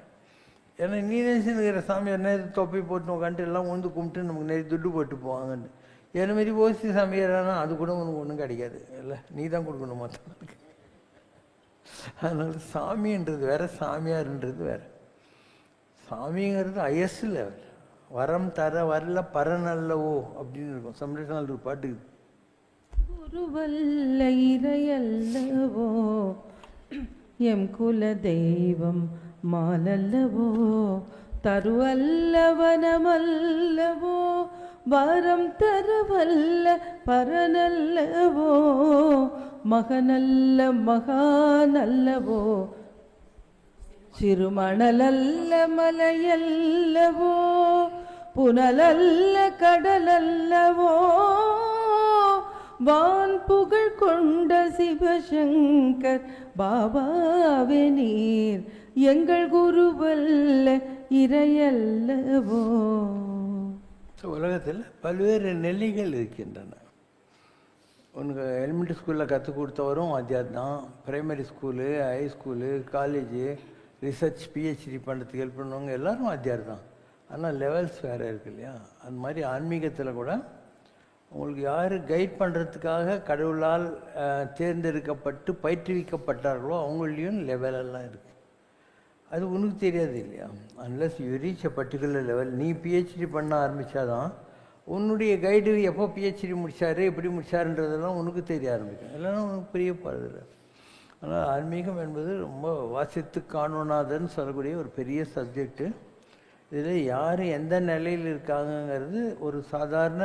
Speaker 2: ஏன்னா நீ நினச்சிருக்கிற சாமியார் நேரத்து தொப்பை போட்டு உட்காந்துட்டு எல்லாம் கும்பிட்டு நமக்கு நிறைய துட்டு போட்டு போவாங்கன்னு. என்ன மாரி ஓசி சாமியாரானா அது கூட உனக்கு ஒன்றும் கிடைக்காது இல்லை, நீ தான் கொடுக்கணும் மற்றவங்களுக்கு. அதனால் சாமின்றது வேற, சாமியார்ன்றது வேற. சாமிங்கிறது ஹையஸ்ட் லெவல். வரம் தர வரல பரநல்லவோ அப்படின்னு இருக்கும். சம்ரேஷனால் ஒரு பாட்டு
Speaker 6: குருவல்ல இறையல்லவோ எம் குல தெய்வம் மாலல்லவோ தருவல்லவனமல்லவோ வரம் தரவல்ல பரநல்லவோ மகனல்ல மகானல்லவோ சிறுமணலல்ல மலையல்லவோ புனலல்ல கடலல்லவோ வான் புகழ் கொண்ட சிவசங்கர் பாபாவே நீர் எங்கள் குருவல்ல இறையல்லவோ.
Speaker 2: உலகத்தில் பல்வேறு நெல்லிகள் இருக்கின்றன. உனக்கு எலிமெண்ட்ரி ஸ்கூலில் கற்றுக் கொடுத்தவரும் வாத்தியார் தான், primary school, high school, college, research, PhD பண்ணுறதுக்கு ஹெல்ப் பண்ணுவாங்க, எல்லோரும் வாத்தியார் தான். ஆனால் லெவல்ஸ் வேறு இருக்கு இல்லையா? அந்த மாதிரி ஆன்மீகத்தில் கூட உங்களுக்கு யார் கைட் பண்ணுறதுக்காக கடவுளால் தேர்ந்தெடுக்கப்பட்டு பயிற்றுவிக்கப்பட்டார்களோ அவங்களையும் லெவலெல்லாம் இருக்குது. அது உனக்கு தெரியாது இல்லையா? Unless you reach a particular level. நீ பிஹெச்டி பண்ண ஆரம்பித்தாதான் உன்னுடைய கைடு எப்போ பிஹெச்டி முடித்தார், எப்படி முடித்தாருன்றதெல்லாம் உனக்கு தெரிய ஆரம்பிக்கும். இல்லைன்னா உனக்கு புரிய போகிறதில்ல. ஆனால் ஆன்மீகம் என்பது ரொம்ப வாசித்து காணோனாதன்னு சொல்லக்கூடிய ஒரு பெரிய சப்ஜெக்டு. இதில் யார் எந்த நிலையில் இருக்காங்கங்கிறது ஒரு சாதாரண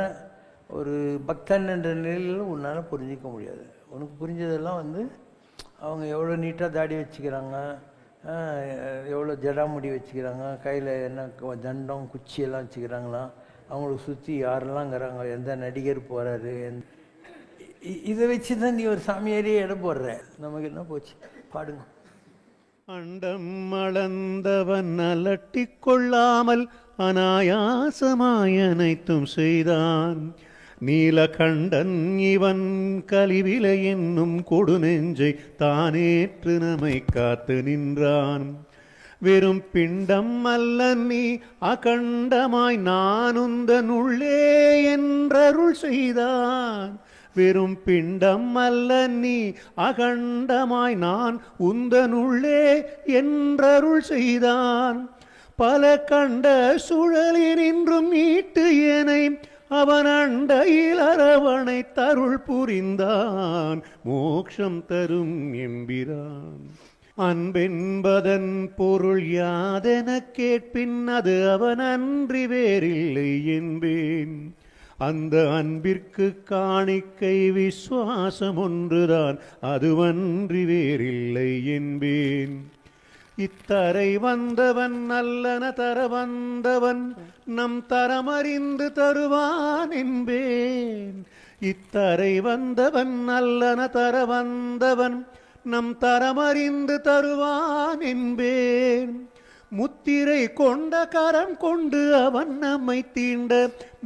Speaker 2: ஒரு பக்தன் என்ற நிலையில் உன்னால் புரிஞ்சிக்க முடியாது. உனக்கு புரிஞ்சதெல்லாம் அவங்க எவ்வளோ நீட்டாக தாடி வச்சுக்கிறாங்க, எவ்வளோ ஜடாமுடி வச்சுக்கிறாங்க, கையில் என்ன தண்டம் குச்சியெல்லாம் வச்சுக்கிறாங்களா, அவங்களுக்கு சுற்றி யாரெல்லாம்ங்கிறாங்க, எந்த நடிகர் போகிறாரு, இதை வச்சு தான் நீ ஒரு சாமியாரியே இடம் போடுற. நமக்கு என்ன போச்சு, பாடுங்க.
Speaker 7: அண்டம் அளந்தவன் அலட்டி கொள்ளாமல் அனாயாசமாய் அனைத்தும் செய்தான். நீலகண்டன் இவன் கலிவிலை என்னும் கொடுநெஞ்சை தானேற்று நம்மை காத்து நின்றான். வெறும் பிண்டம் அல்ல நீ அகண்டமாய் நானுந்தன் உள்ளே என்றருள் செய்தான். வெறும் பிண்டம் அல்ல நீ அகண்டமாய் நான் உந்தனுள்ளே என்றருள் செய்தான். பல கண்ட சுழலினின்றும் மீட்டு ஏனை அவன் அண்டையில் அரவணை தருள் புரிந்தான். மோட்சம் தரும் எம்பிரான். அன்பென்பதன் பொருள் யாதென கேட்பின் அது அவன் அன்றி வேறில்லை என்பேன். அந்த அன்பிற்கு காணிக்கை விசுவாசம் ஒன்றுதான், அதுவன்றி வேறில்லை என்பேன். இத்தரை வந்தவன் நல்லன தர வந்தவன் நம் தரமறிந்து தருவான் என்பேன். இத்தரை வந்தவன் நல்லன தர வந்தவன் நம் தரமறிந்து தருவான் என்பேன். முத்திரை கொண்ட கரம் கொண்டு அவன் நம்மை தீண்ட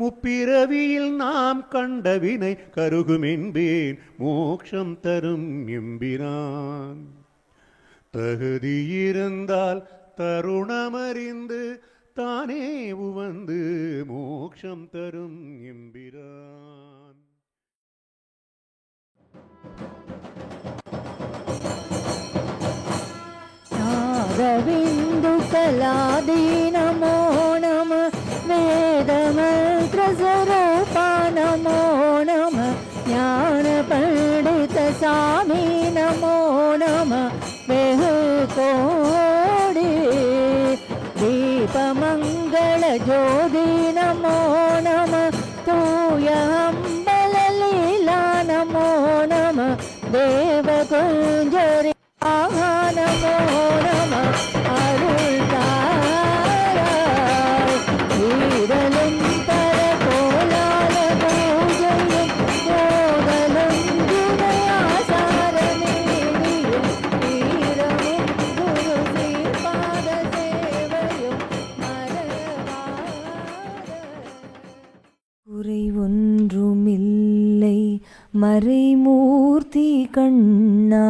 Speaker 7: முப்பிறவியில் நாம் கண்ட வினை கருகும் என்பேன். மோட்சம் தரும் எம்பிரான். தகுதியிருந்தால் தருணமறிந்து தானே உவந்து மோட்சம் தரும் எம்பிரான்.
Speaker 8: நாதவிந்து கலாதி நமோ நம வேதமந்திர ஸ்வரூபா நமோ நம ஞான பண்டித சாமி நமோ நம வெகு கோடி தீபமங்கள ஜோதி நமோ நம தூய அம்பல லீலா நமோ நம தேவ குஞ்சரி நமோ நம அருள் தாராய் வீரலும் பர கோலால பூஜையும் கோதலும் துணையாசாரமே வீரமும் குரு ஸ்ரீபாத சேவையும் மறவாத. குறை ஒன்றுமில்லை மறைமூர்த்தி கண்ணா,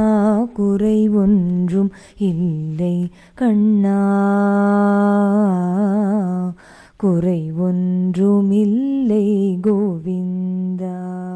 Speaker 8: குறை ஒன்றும் இல்லை கண்ணா, குறை ஒன்றுமில்லை கோவிந்தா.